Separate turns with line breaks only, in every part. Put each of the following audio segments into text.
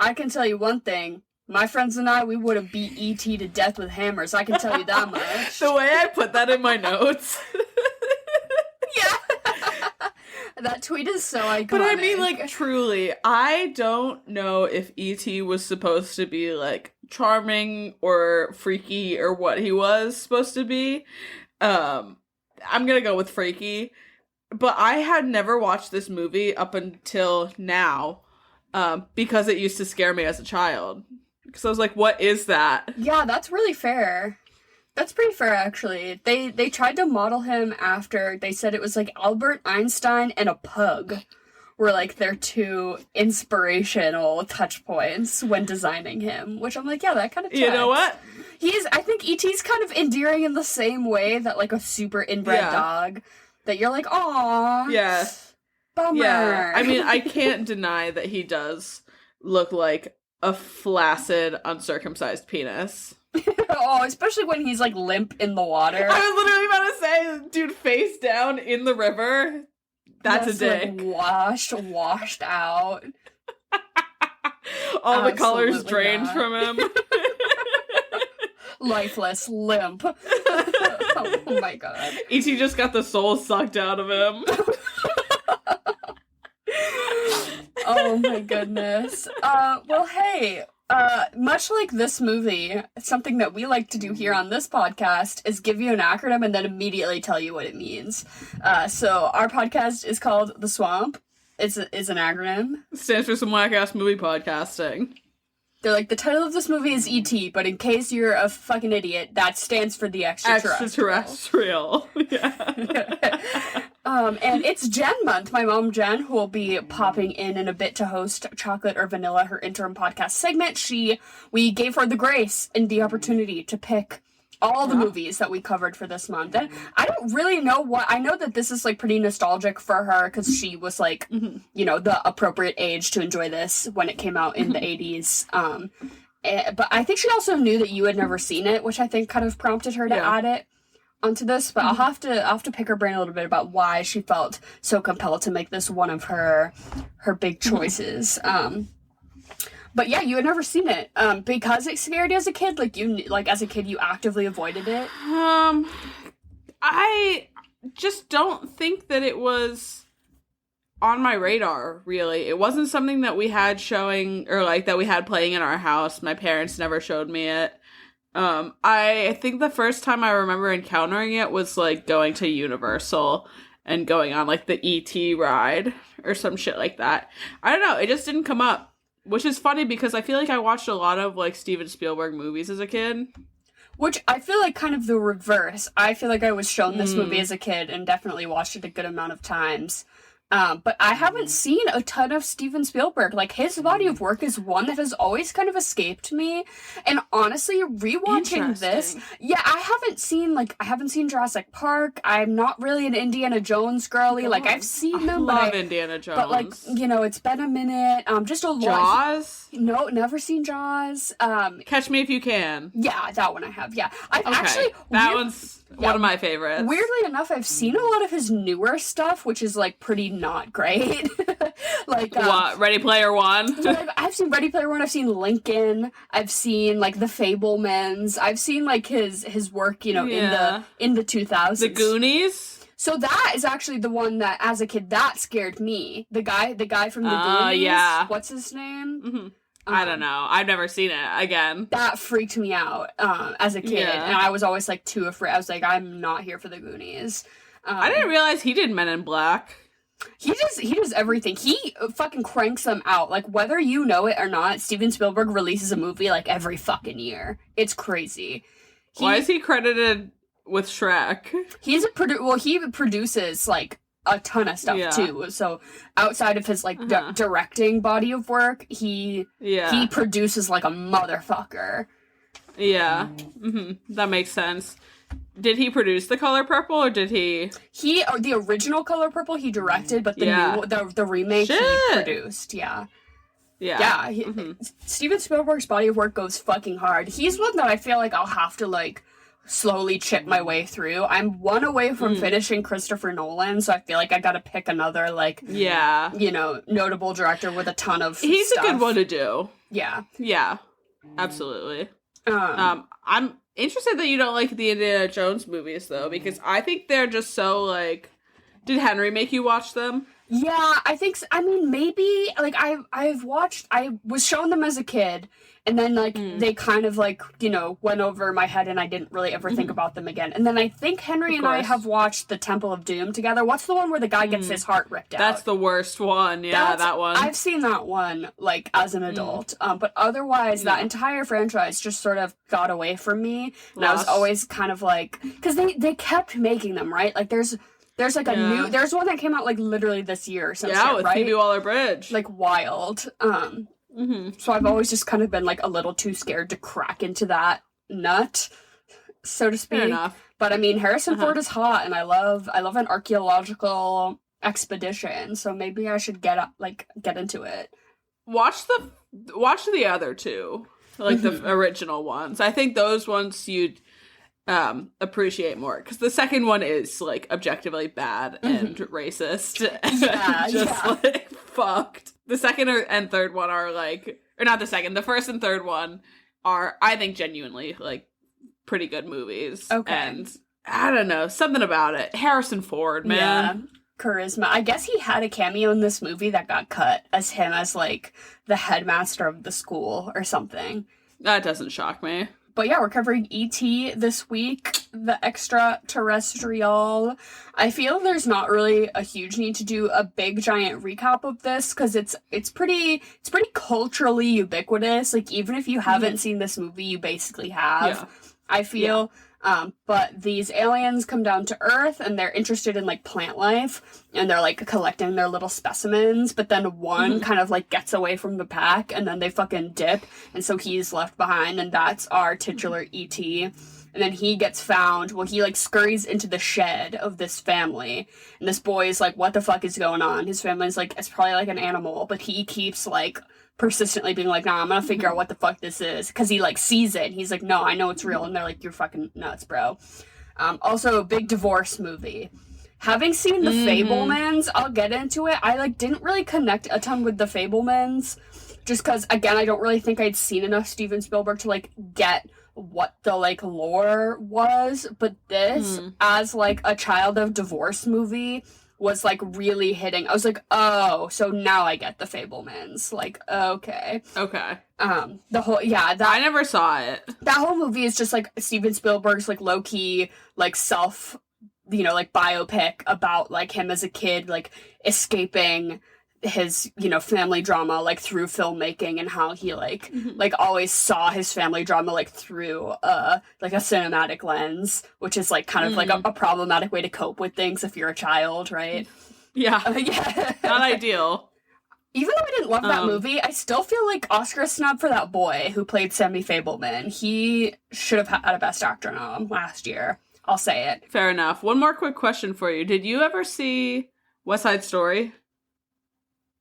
I can tell you one thing. My friends and I, we would have beat E.T. to death with hammers. I can tell you that much.
The way I put that in my notes.
Yeah. That tweet is so iconic.
But I mean, like, truly, I don't know if E.T. was supposed to be, like, charming or freaky or what he was supposed to be. I'm gonna go with freaky. But I had never watched this movie up until now, because it used to scare me as a child. Because I was like, what is that?
Yeah, that's really fair. That's pretty fair, actually. They tried to model him after, they said it was like Albert Einstein and a pug were like their two inspirational touch points when designing him, which I'm like, yeah, that kind of checks.
You know what?
I think E.T.'s kind of endearing in the same way that like a super inbred dog, that you're like, aw.
Yeah.
Bummer.
Yeah. I mean, I can't deny that he does look like a flaccid, uncircumcised penis.
Oh, especially when he's like limp in the water.
I was literally about to say, dude, face down in the river. That's a dick.
Like washed out.
All the colors drained from him.
Lifeless, limp. Oh my god.
E.T. just got the soul sucked out of him.
Oh my goodness. Well, hey, much like this movie, something that we like to do here on this podcast is give you an acronym and then immediately tell you what it means. So our podcast is called The Swamp. It's an acronym.
Stands for some whack-ass movie podcasting.
They're like, the title of this movie is E.T., but in case you're a fucking idiot, that stands for the Extraterrestrial.
Yeah.
And it's Jen month. My mom, Jen, who will be popping in a bit to host Chocolate or Vanilla, her interim podcast segment. We gave her the grace and the opportunity to pick all the movies that we covered for this month. And I don't really know I know that this is like pretty nostalgic for her because she was like, you know, the appropriate age to enjoy this when it came out in the 80s. But I think she also knew that you had never seen it, which I think kind of prompted her to add it onto this. But I'll have to pick her brain a little bit about why she felt so compelled to make this one of her big choices. But yeah, you had never seen it. Because it scared you as a kid? As a kid, you actively avoided it?
I just don't think that it was on my radar, really. It wasn't something that we had showing, or like that we had playing in our house. My parents never showed me it. I think the first time I remember encountering it was like going to Universal and going on like the E.T. ride or some shit like that. I don't know, it just didn't come up. Which is funny because I feel like I watched a lot of, like, Steven Spielberg movies as a kid.
Which I feel like kind of the reverse. I feel like I was shown this movie as a kid and definitely watched it a good amount of times. But I haven't seen a ton of Steven Spielberg. Like, his body of work is one that has always kind of escaped me. And honestly, rewatching this, I haven't seen Jurassic Park. I'm not really an Indiana Jones girly. Like, I've seen them.
I love Indiana Jones.
But, like, you know, it's been a minute. Just a lot.
Jaws?
No, never seen Jaws.
Catch Me If You Can.
Yeah, that one I have, yeah.
That one's one of my favorites.
Weirdly enough, I've seen a lot of his newer stuff, which is, like, pretty not great. Like,
what? Ready Player One?
I've seen Ready Player One, I've seen Lincoln, I've seen, like, The Fabelmans, I've seen, like, his work, you know, in the 2000s.
The Goonies?
So that is actually the one that, as a kid, that scared me. The guy from the Goonies.
Yeah.
What's his name?
Mm-hmm. I don't know. I've never seen it, again.
That freaked me out as a kid, and I was always, like, too afraid. I was like, I'm not here for the Goonies.
I didn't realize he did Men in Black.
He does everything. He fucking cranks them out. Like, whether you know it or not, Steven Spielberg releases a movie, like, every fucking year. It's crazy.
Why is he credited with Shrek?
He's he produces, like, a ton of stuff too. So outside of his like directing body of work, he produces like a motherfucker. Yeah,
that makes sense. Did he produce The Color Purple, or did he?
The original Color Purple he directed, but the remake he produced. Yeah. Steven Spielberg's body of work goes fucking hard. He's one that I feel like I'll have to like slowly chip my way through. I'm one away from finishing Christopher Nolan, so I feel like I gotta pick another, like, notable director with a ton of
He's
stuff.
a good one to do.
Yeah.
Yeah, absolutely. I'm interested that you don't like the Indiana Jones movies, though, because I think they're just so, like... Did Henry make you watch them?
Yeah, I think so. I mean, maybe, like, I've watched... I was shown them as a kid, and then, like, they kind of, like, went over my head, and I didn't really ever think about them again. And then I think Henry and I have watched The Temple of Doom together. What's the one where the guy gets his heart ripped out?
That's the worst one. Yeah, that one.
I've seen that one, like, as an adult. But otherwise, that entire franchise just sort of got away from me. And I was always kind of, like... Because they kept making them, right? Like, there's like a new... There's one that came out, like, literally this year or something,
with Phoebe Waller-Bridge.
Like, wild. So I've always just kind of been, like, a little too scared to crack into that nut, so to speak.
Fair enough.
But, I mean, Harrison Ford is hot, and I love an archaeological expedition, so maybe I should get into it.
Watch the other two, like, the original ones. I think those ones you'd appreciate more, because the second one is, like, objectively bad and racist and like fucked. The second and third one are like, or not the second, the first and third one are, I think, genuinely, like, pretty good movies.
Okay.
And I don't know, something about it. Harrison Ford, man.
Yeah. Charisma. I guess he had a cameo in this movie that got cut as him as, like, the headmaster of the school or something.
That doesn't shock me.
But yeah, we're covering E.T. this week, the Extraterrestrial. I feel there's not really a huge need to do a big giant recap of this, because it's pretty culturally ubiquitous. Like, even if you haven't seen this movie, you basically have. I feel. But these aliens come down to Earth, and they're interested in, like, plant life, and they're, like, collecting their little specimens, but then one kind of, like, gets away from the pack, and then they fucking dip, and so he's left behind, and that's our titular E.T., and then he gets found, he, like, scurries into the shed of this family, and this boy is like, what the fuck is going on? His family's like, it's probably, like, an animal, but he keeps, like, persistently being like, nah, I'm gonna figure out what the fuck this is, because he, like, sees it, and he's like, no, I know it's real, and they're like, you're fucking nuts, bro. Also, a big divorce movie. Having seen The Fabelmans, I'll get into it. I, like, didn't really connect a ton with The Fabelmans, just because, again, I don't really think I'd seen enough Steven Spielberg to, like, get what the, like, lore was, but this, as, like, a child of divorce movie, was, like, really hitting. I was like, oh, so now I get The Fabelmans. Like, okay.
Okay.
I
never saw it.
That whole movie is just, like, Steven Spielberg's, like, low-key, like, self, like, biopic about, like, him as a kid, like, escaping his, family drama, like, through filmmaking, and how he, like, like, always saw his family drama, like, through, like, a cinematic lens, which is, like, kind of, like, a problematic way to cope with things if you're a child, right?
Yeah. Not ideal.
Even though I didn't love that movie, I still feel like Oscar snub for that boy who played Sammy Fabelman. He should have had a Best Actor nom last year. I'll say it.
Fair enough. One more quick question for you. Did you ever see West Side Story?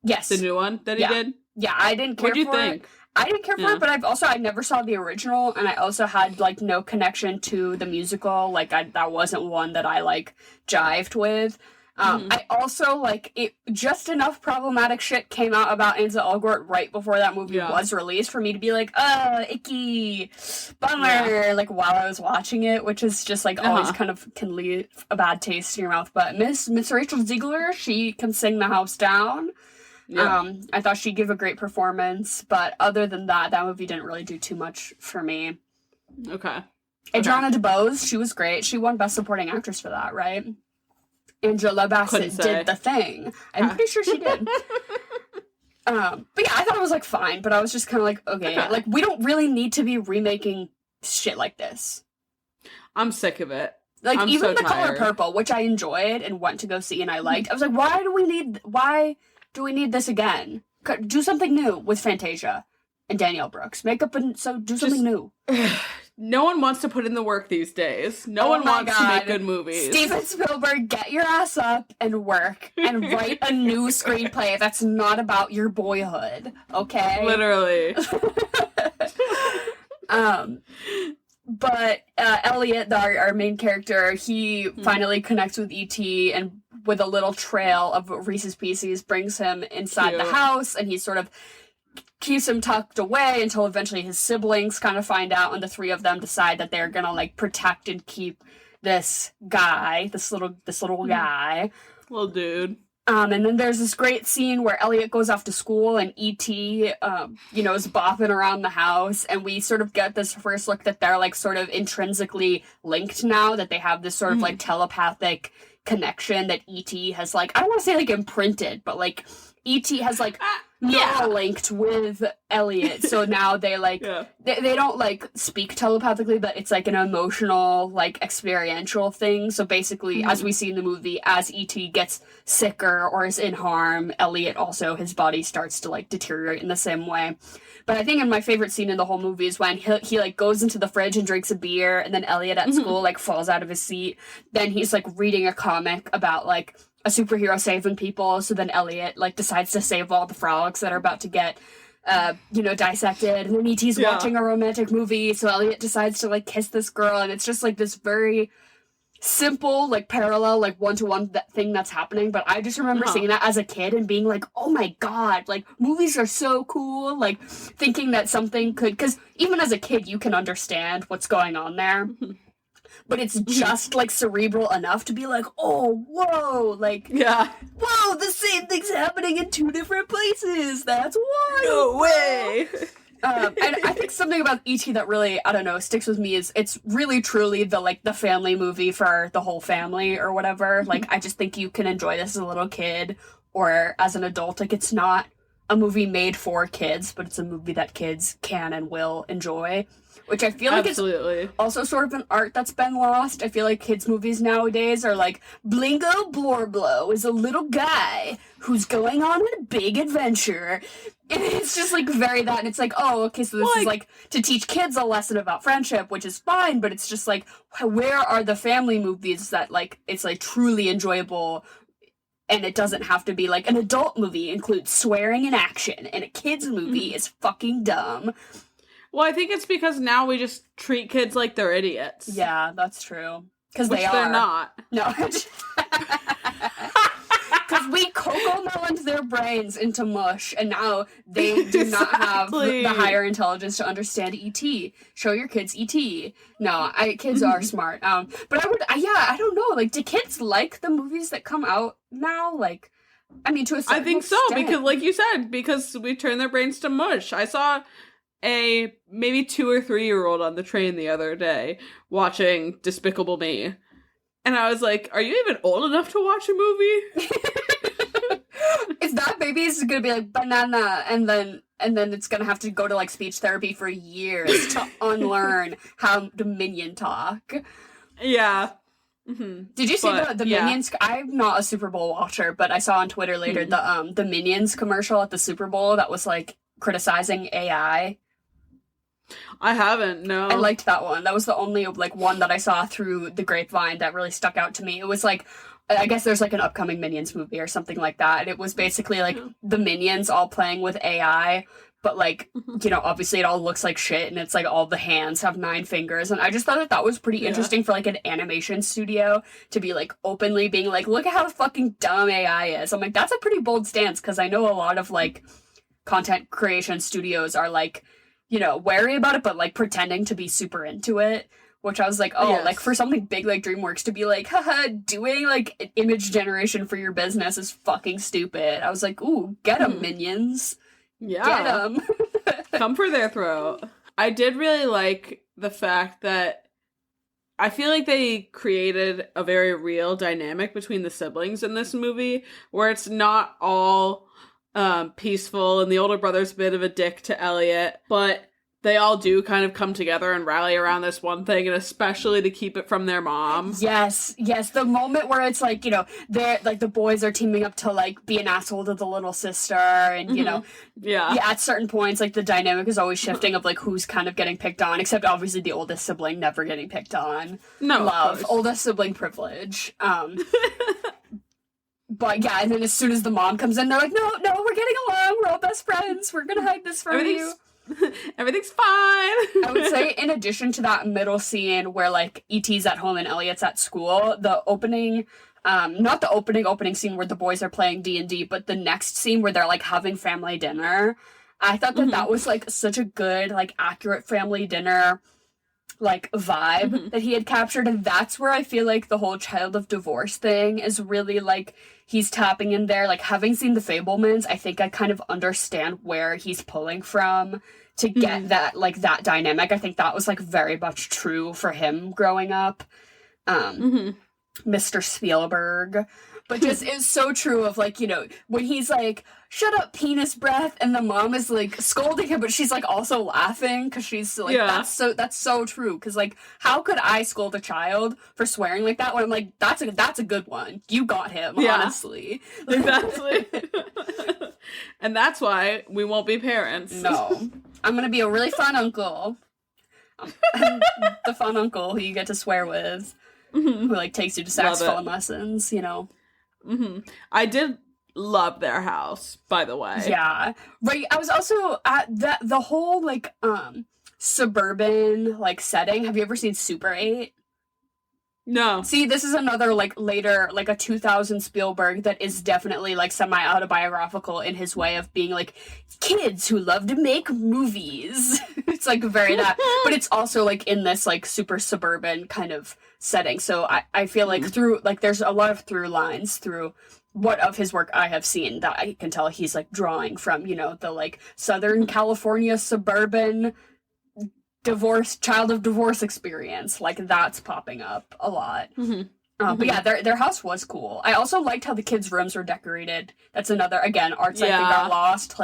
Yes.
The new one that he did?
Yeah, I didn't care for it. What'd you think? I didn't care for it, but I never saw the original, and I also had, like, no connection to the musical. Like, that wasn't one that I, like, jived with. I also, like, it just enough problematic shit came out about Ansel Elgort right before that movie was released for me to be like, icky, bummer, like, while I was watching it, which is just, like, always kind of can leave a bad taste in your mouth. But Miss Rachel Ziegler, she can sing the house down. Yeah. I thought she'd give a great performance, but other than that movie didn't really do too much for me.
Okay.
Adriana DeBose, she was great. She won Best Supporting Actress for that, right? Angela Bassett did The Thing. I'm pretty sure she did. But yeah, I thought it was, like, fine, but I was just kind of like, okay, like, we don't really need to be remaking shit like this.
I'm sick of it.
Like, I'm even The Color Purple, which I enjoyed and went to go see and I liked, I was like, why do we need this again? Do something new with Fantasia and Danielle Brooks. Do something new.
No one wants to put in the work these days. No one wants to make good movies.
Steven Spielberg, get your ass up and work and write a new screenplay that's not about your boyhood, okay?
Literally.
But Elliot, our main character, he finally connects with E.T. and with a little trail of Reese's Pieces brings him inside the house, and he sort of keeps him tucked away until eventually his siblings kind of find out, and the three of them decide that they're gonna like protect and keep this guy, this little guy.
Little dude.
And then there's this great scene where Elliot goes off to school and E.T., is bopping around the house, and we sort of get this first look that they're, like, sort of intrinsically linked now, that they have this sort of, like, telepathic connection that E.T. has, like, I don't want to say, like, imprinted, but, like, E.T. has, like, linked with Elliot, so now they, like, they don't, like, speak telepathically, but it's, like, an emotional, like, experiential thing, so basically, as we see in the movie, as E.T. gets sicker or is in harm, Elliot also, his body starts to, like, deteriorate in the same way. But I think my favorite scene in the whole movie is when he like, goes into the fridge and drinks a beer, and then Elliot at school, like, falls out of his seat, then he's, like, reading a comic about, like, a superhero saving people, so then Elliot, like, decides to save all the frogs that are about to get, dissected, and then E.T.'s watching a romantic movie, so Elliot decides to, like, kiss this girl, and it's just, like, this very simple, like, parallel, like, one-to-one thing that's happening, but I just remember seeing that as a kid and being like, oh my god, like, movies are so cool, like, thinking that something could, because even as a kid, you can understand what's going on there. But it's just, like, cerebral enough to be like, oh, whoa, like, whoa, the same thing's happening in two different places. That's wild.
No way.
And I think something about E.T. that really, I don't know, sticks with me is it's really truly the family movie for the whole family or whatever. Like, I just think you can enjoy this as a little kid or as an adult. Like, it's not a movie made for kids, but it's a movie that kids can and will enjoy. Which I feel like it's also sort of an art that's been lost. I feel like kids' movies nowadays are like, Blingo Blorblo is a little guy who's going on a big adventure. And it's just, like, very that, and it's like, oh, okay, so this is, like, to teach kids a lesson about friendship, which is fine, but it's just, like, where are the family movies that, like, it's, like, truly enjoyable, and it doesn't have to be, like, an adult movie includes swearing and action, and a kid's movie is fucking dumb.
Well, I think it's because now we just treat kids like they're idiots.
Yeah, that's true. Because
they're not.
No. Because we cocoa-meloned their brains into mush, and now they do not have the higher intelligence to understand E.T. Show your kids E.T. No, kids are smart. But I don't know. Like, do kids like the movies that come out now? Like, I mean, to a certain extent.
I think so, because, like you said, because we turn their brains to mush. I saw a maybe 2 or 3-year-old on the train the other day watching Despicable Me. And I was like, are you even old enough to watch a movie?
If that baby is gonna be like banana and then it's gonna have to go to, like, speech therapy for years to unlearn how to minion talk.
Yeah.
Did you see the Minions? I'm not a Super Bowl watcher, but I saw on Twitter later the Minions commercial at the Super Bowl that was, like, criticizing AI.
I haven't, no.
I liked that one. That was the only, like, one that I saw through the grapevine that really stuck out to me. It was, like, I guess there's, like, an upcoming Minions movie or something like that. And it was basically, like, the Minions all playing with AI, but, like, obviously it all looks like shit, and it's, like, all the hands have 9 fingers. And I just thought that was pretty interesting for, like, an animation studio to be, like, openly being like, look at how fucking dumb AI is. I'm like, that's a pretty bold stance, because I know a lot of, like, content creation studios are, like, wary about it, but, like, pretending to be super into it, which I was like, like, for something big like DreamWorks to be like, haha, doing, like, image generation for your business is fucking stupid. I was like, ooh, get them, Minions.
Yeah.
Get them.
Come for their throat. I did really like the fact that I feel like they created a very real dynamic between the siblings in this movie, where it's not all peaceful, and the older brother's a bit of a dick to Elliot, but they all do kind of come together and rally around this one thing, and especially to keep it from their mom.
Yes, the moment where it's like, they're, like, the boys are teaming up to, like, be an asshole to the little sister, and, at certain points, like, the dynamic is always shifting of, like, who's kind of getting picked on, except obviously the oldest sibling never getting picked on.
No,
love, oldest sibling privilege. But and then as soon as the mom comes in, they're like, no, we're getting along, we're all best friends, we're gonna hide this from you.
Everything's fine.
I would say in addition to that middle scene where, like, E.T.'s at home and Elliot's at school, the opening, not the opening scene where the boys are playing D&D, but the next scene where they're, like, having family dinner, I thought that that was, like, such a good, like, accurate family dinner, like, vibe that he had captured, and that's where I feel like the whole child of divorce thing is really, like, he's tapping in there. Like, having seen The Fabelmans, I think I kind of understand where he's pulling from to get that, like, that dynamic. I think that was, like, very much true for him growing up. Mr. Spielberg. But just, it's so true of, like, you know, when he's like, shut up, penis breath, and the mom is, like, scolding him, but she's, like, also laughing, because she's, like, that's so true, because, like, how could I scold a child for swearing like that when I'm like, that's a good one. You got him, honestly.
Exactly. And that's why we won't be parents.
No. I'm gonna be a really fun uncle. The fun uncle who you get to swear with, who, like, takes you to saxophone lessons, you know.
I did love their house, by the way.
Yeah. Right. I was also at the whole, like, suburban, like, setting. Have you ever seen Super 8?
No.
See, this is another, like, later, like, a 2000 Spielberg that is definitely, like, semi-autobiographical in his way of being, like, kids who love to make movies. It's, like, very that. But it's also, like, in this, like, super suburban kind of setting. So I feel like through, like, there's a lot of through lines through what of his work I have seen that I can tell he's, like, drawing from, you know, the, like, Southern California suburban child of divorce experience. Like, that's popping up a lot. But yeah, their house was cool. I also liked how the kids' rooms were decorated. That's another, again, arts I think got lost,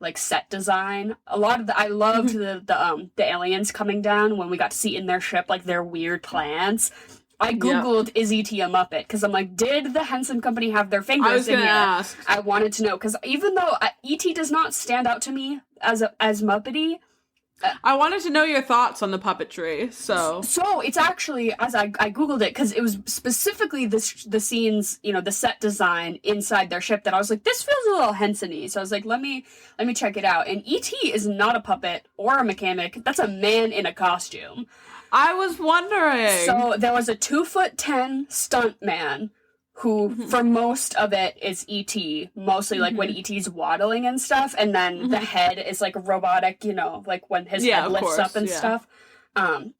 like set design. A lot of I loved the aliens coming down when we got to see in their ship, like, their weird plants. I googled, is E.T. a Muppet? Because I'm like, did the Henson Company have their fingers in here?
Ask.
I wanted to know, because even though E.T. does not stand out to me as Muppety,
I wanted to know your thoughts on the puppetry, so
it's actually, as I googled it, because it was specifically the scenes, you know, the set design inside their ship that I was like, this feels a little Henson-y. So I was like, let me check it out. And E.T. is not a puppet or a mechanic. That's a man in a costume.
I was wondering.
So there was a 2'10" stunt man who, for most of it, is E.T., mostly, like, when E.T.'s waddling and stuff, and then the head is, like, robotic, you know, like, when his head lifts up and stuff. And,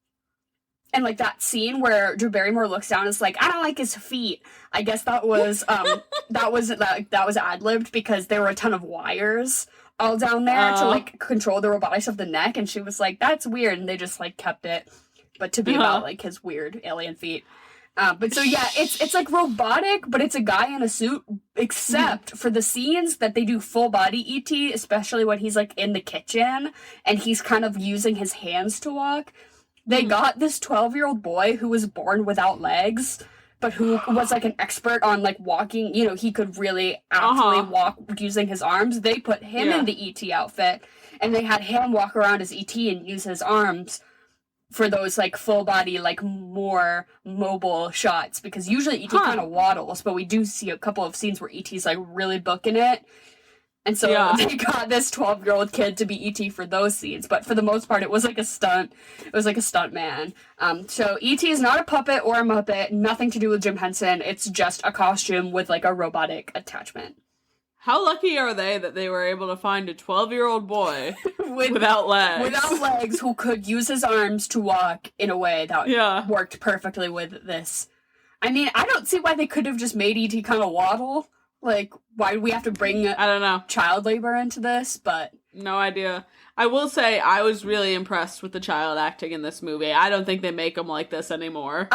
like, that scene where Drew Barrymore looks down and is like, I don't like his feet. I guess that was, that was ad-libbed because there were a ton of wires all down there to, like, control the robotics of the neck, and she was like, that's weird, and they just, like, kept it, but to be about, like, his weird alien feet. But so, yeah, it's like robotic, but it's a guy in a suit, except for the scenes that they do full body E.T., especially when he's, like, in the kitchen and he's kind of using his hands to walk. They got this 12-year-old boy who was born without legs, but who was, like, an expert on, like, walking. You know, he could really actually walk using his arms. They put him in the E.T. outfit, and they had him walk around as E.T. and use his arms for those, like, full body, like, more mobile shots, because usually E.T. kind of waddles, but we do see a couple of scenes where E.T.'s, like, really booking it, and so they got this 12-year-old kid to be E.T. for those scenes, but for the most part, it was like a stunt. It was like a stunt man. So E.T. is not a puppet or a Muppet, nothing to do with Jim Henson. It's just a costume with, like, a robotic attachment.
How lucky are they that they were able to find a 12-year-old boy without legs?
Without legs, who could use his arms to walk in a way that worked perfectly with this. I mean, I don't see why they could have just made E.T. kind of waddle. Like, why do we have to bring
I don't know.
child labor into this? But
no idea. I will say I was really impressed with the child acting in this movie. I don't think they make them like this anymore.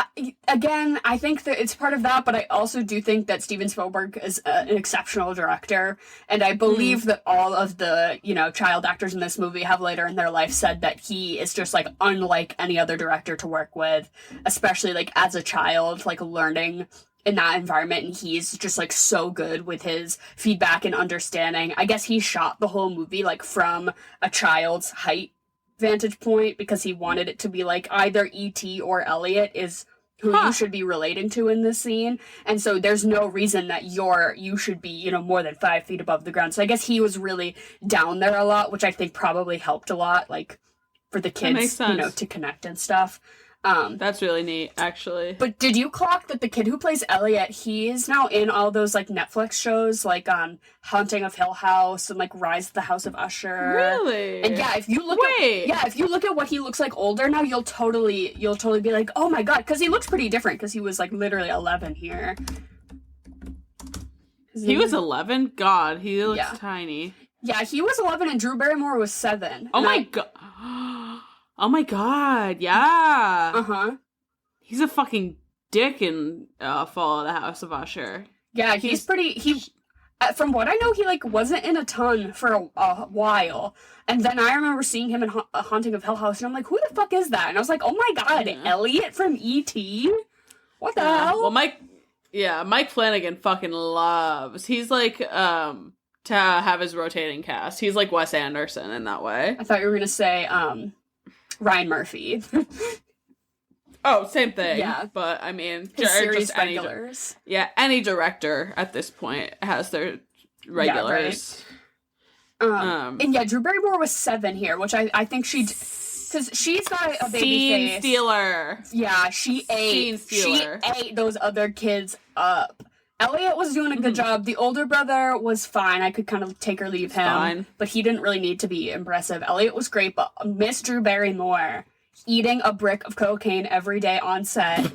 Again, I think that it's part of that, but I also do think that Steven Spielberg is an exceptional director, and I believe that all of the, you know, child actors in this movie have later in their life said that he is just, like, unlike any other director to work with, especially, like, as a child, like, learning in that environment, and he's just, like, so good with his feedback and understanding. I guess he shot the whole movie, like, from a child's height vantage point, because he wanted it to be, like, either E.T. or Elliot is who you should be relating to in this scene. And so there's no reason that you should be, you know, more than 5 feet above the ground. So I guess he was really down there a lot, which I think probably helped a lot, like, for the kids, you know, to connect and stuff.
That's really neat, actually.
But did you clock that the kid who plays Elliot, he's now in all those, like, Netflix shows, like, Haunting of Hill House and, like, Rise of the House of Usher.
Really?
And yeah, if you look at what he looks like older now, you'll totally be like, oh my god, because he looks pretty different, because he was, like, literally 11 here.
He was 11? God, he looks tiny.
Yeah, he was 11 and Drew Barrymore was 7.
Oh my god. Oh my god, yeah.
Uh-huh.
He's a fucking dick in Fall of the House of Usher.
Yeah, he's pretty, from what I know, he, like, wasn't in a ton for a while. And then I remember seeing him in Haunting of Hill House, and I'm like, who the fuck is that? And I was like, oh my god, Elliot from E.T.? What the hell?
Well, Mike Flanagan fucking loves. He's like, to have his rotating cast. He's like Wes Anderson in that way.
I thought you were gonna say, Ryan Murphy.
Oh, same thing.
Yeah.
But, I mean,
series
just
regulars.
Any director at this point has their regulars.
Yeah, right. And yeah, Drew Barrymore was 7 here, which I think because she's got a baby face.
Scene stealer.
Yeah, she ate those other kids up. Elliot was doing a good job. The older brother was fine. I could kind of take or leave him. But he didn't really need to be impressive. Elliot was great, but Miss Drew Barrymore eating a brick of cocaine every day on set.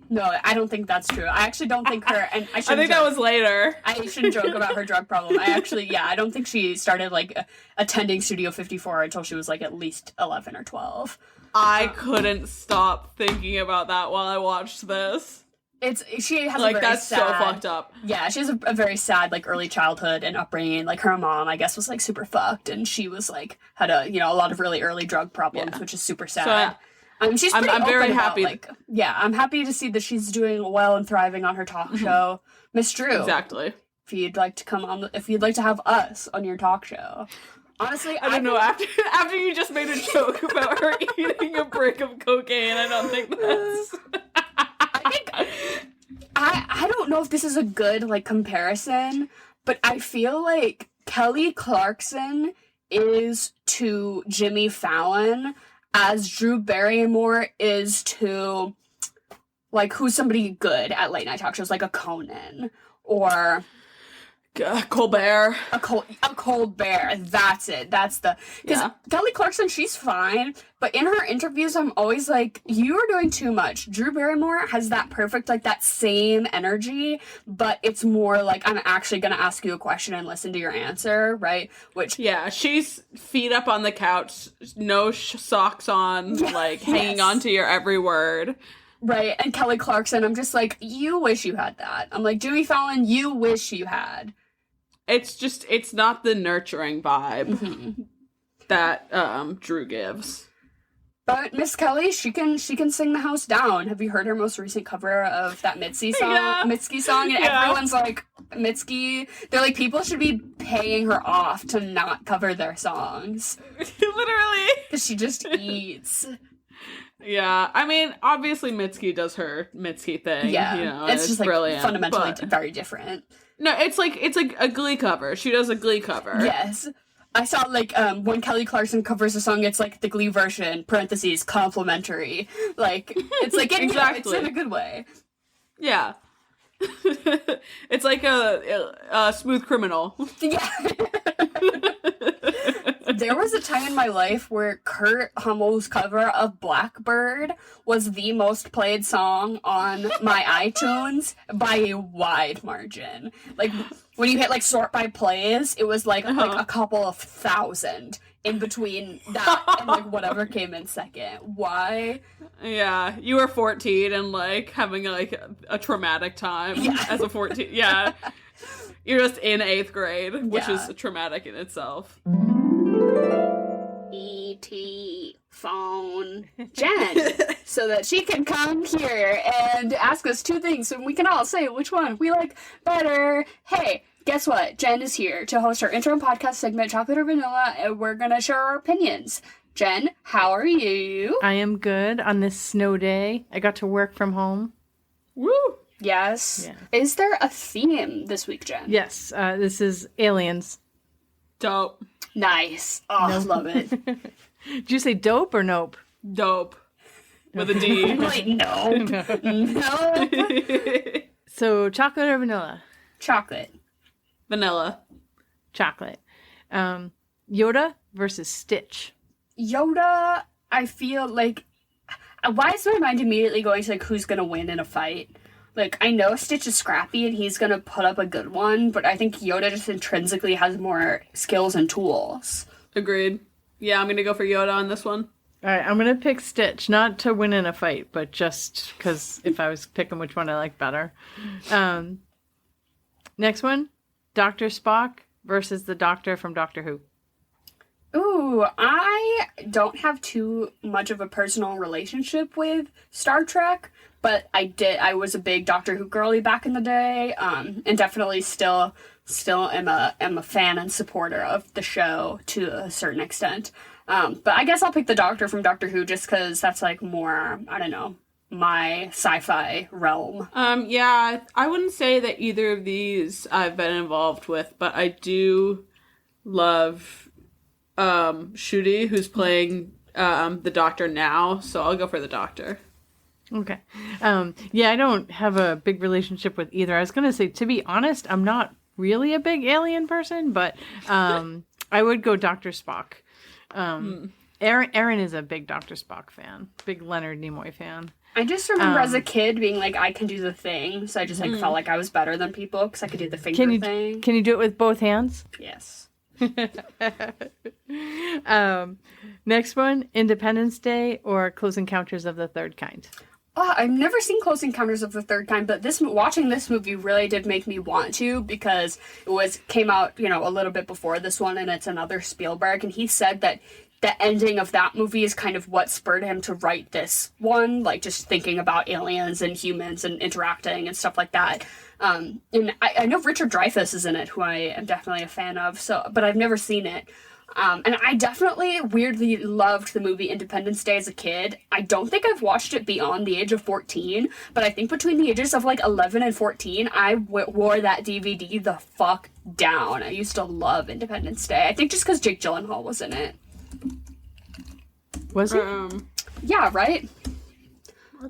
No, I don't think that's true. I actually don't think her, and I think
that was later.
I shouldn't joke about her drug problem. I don't think she started, like, attending Studio 54 until she was, like, at least 11 or 12.
I couldn't stop thinking about that while I watched this.
She has
like,
a very
that's
sad,
so fucked up.
Yeah, she has a very sad, like, early childhood and upbringing. Like, her mom, I guess, was, like, super fucked, and she was, like, had a lot of really early drug problems, which is super sad. So, she's pretty
I'm very
open
happy.
About, like, I'm happy to see that she's doing well and thriving on her talk show. Miss Drew.
Exactly.
If you'd like to have us on your talk show. Honestly,
I don't know. After you just made a joke about her eating a brick of cocaine, I don't think that's...
I don't know if this is a good, like, comparison, but I feel like Kelly Clarkson is to Jimmy Fallon as Drew Barrymore is to, like, who's somebody good at late night talk shows, like a Conan or...
Colbert.
A Colbert. That's it. That's the... Because Kelly Clarkson, she's fine, but in her interviews, I'm always like, you are doing too much. Drew Barrymore has that perfect, like, that same energy, but it's more like, I'm actually going to ask you a question and listen to your answer, right? Which...
Yeah, she's feet up on the couch, no socks on, like, hanging on to your every word.
Right, and Kelly Clarkson, I'm just like, you wish you had that. I'm like, Jimmy Fallon, you wish you had.
It's not the nurturing vibe that Drew gives.
But Miss Kelly, she can sing the house down. Have you heard her most recent cover of that Mitski song?
Yeah.
Mitski song, and everyone's like, Mitski. They're like, people should be paying her off to not cover their songs.
Literally,
because she just eats.
Yeah, I mean, obviously Mitski does her Mitski thing.
Yeah,
you know,
it's just, like,
brilliant,
fundamentally very different.
No, it's like a Glee cover. She does a Glee cover.
Yes. I saw, like, when Kelly Clarkson covers a song, it's, like, the Glee version, parentheses, complimentary. Like, it's, like,
exactly.
It's in a good way.
Yeah. It's like a Smooth Criminal.
Yeah. There was a time in my life where Kurt Hummel's cover of Blackbird was the most played song on my iTunes by a wide margin. Like, when you hit, like, sort by plays, it was, like, like a couple of thousand in between that and, like, whatever came in second. Why?
Yeah, you were 14 and, like, having, like, a traumatic time as a 14. Yeah. You're just in 8th grade, which is traumatic in itself.
E.T. phone Jen so that she can come here and ask us 2 things and we can all say which one we like better. Hey, Guess what? Jen is here to host our interim podcast segment, Chocolate or Vanilla, and we're going to share our opinions. Jen, how are you?
I am good on this snow day. I got to work from home.
Woo!
Yes.
Yeah.
Is there a theme this week, Jen?
Yes, this is Aliens.
Dope.
Nice. Oh, I love it.
Did you say dope or nope?
Dope. With a D.
Wait, no. No.
So, chocolate or vanilla?
Chocolate.
Vanilla.
Chocolate. Yoda versus Stitch.
Yoda, I feel like... Why is my mind immediately going to, like, who's going to win in a fight? Like, I know Stitch is scrappy and he's going to put up a good one, but I think Yoda just intrinsically has more skills and tools.
Agreed. Yeah, I'm going to go for Yoda on this one.
All right, I'm going to pick Stitch, not to win in a fight, but just because if I was picking which one I like better. Next one, Dr. Spock versus the Doctor from Doctor Who.
Ooh, I don't have too much of a personal relationship with Star Trek, but I was a big Doctor Who girly back in the day, and definitely still am a fan and supporter of the show to a certain extent. But I guess I'll pick the Doctor from Doctor Who just because that's like more, I don't know, my sci-fi realm.
Yeah, I wouldn't say that either of these I've been involved with, but I do love Shooty, who's playing the Doctor now, so I'll go for the Doctor.
Okay. Yeah, I don't have a big relationship with either. I was going to say, to be honest, I'm not really a big alien person, but I would go Dr. Spock. Aaron is a big Dr. Spock fan, big Leonard Nimoy fan.
I just remember as a kid being like, I can do the thing, so I just like felt like I was better than people because I could do the finger thing.
Can you do it with both hands?
Yes.
Next one, Independence Day or Close Encounters of the Third Kind.
Oh, I've never seen Close Encounters of the Third Kind, but watching this movie really did make me want to because came out, a little bit before this one, and it's another Spielberg, and he said that the ending of that movie is kind of what spurred him to write this one, like just thinking about aliens and humans and interacting and stuff like that. And I know Richard Dreyfuss is in it, who I am definitely a fan of, but I've never seen it. And I definitely weirdly loved the movie Independence Day as a kid. I don't think I've watched it beyond the age of 14, but I think between the ages of like 11 and 14, I wore that DVD the fuck down. I used to love Independence Day. I think just because Jake Gyllenhaal was in it.
Was he?
Yeah, right?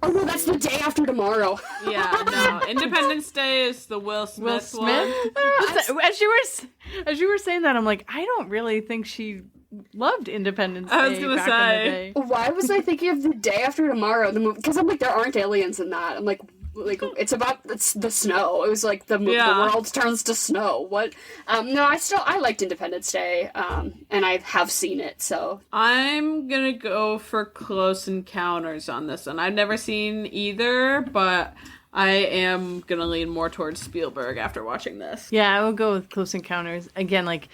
Oh no, that's The Day After Tomorrow.
Yeah, no. Independence Day is the Will Smith one.
As you were saying that, I'm like, I don't really think she loved Independence Day.
I was gonna
back
say.
in the day.
Why was I thinking of The Day After Tomorrow? The movie, because I'm like, there aren't aliens in that. I'm like it's the snow. It was like the world turns to snow. What? No, I liked Independence Day, and I have seen it. So
I'm gonna go for Close Encounters on this one. I've never seen either, but I am gonna lean more towards Spielberg after watching this.
Yeah, I will go with Close Encounters. Again, like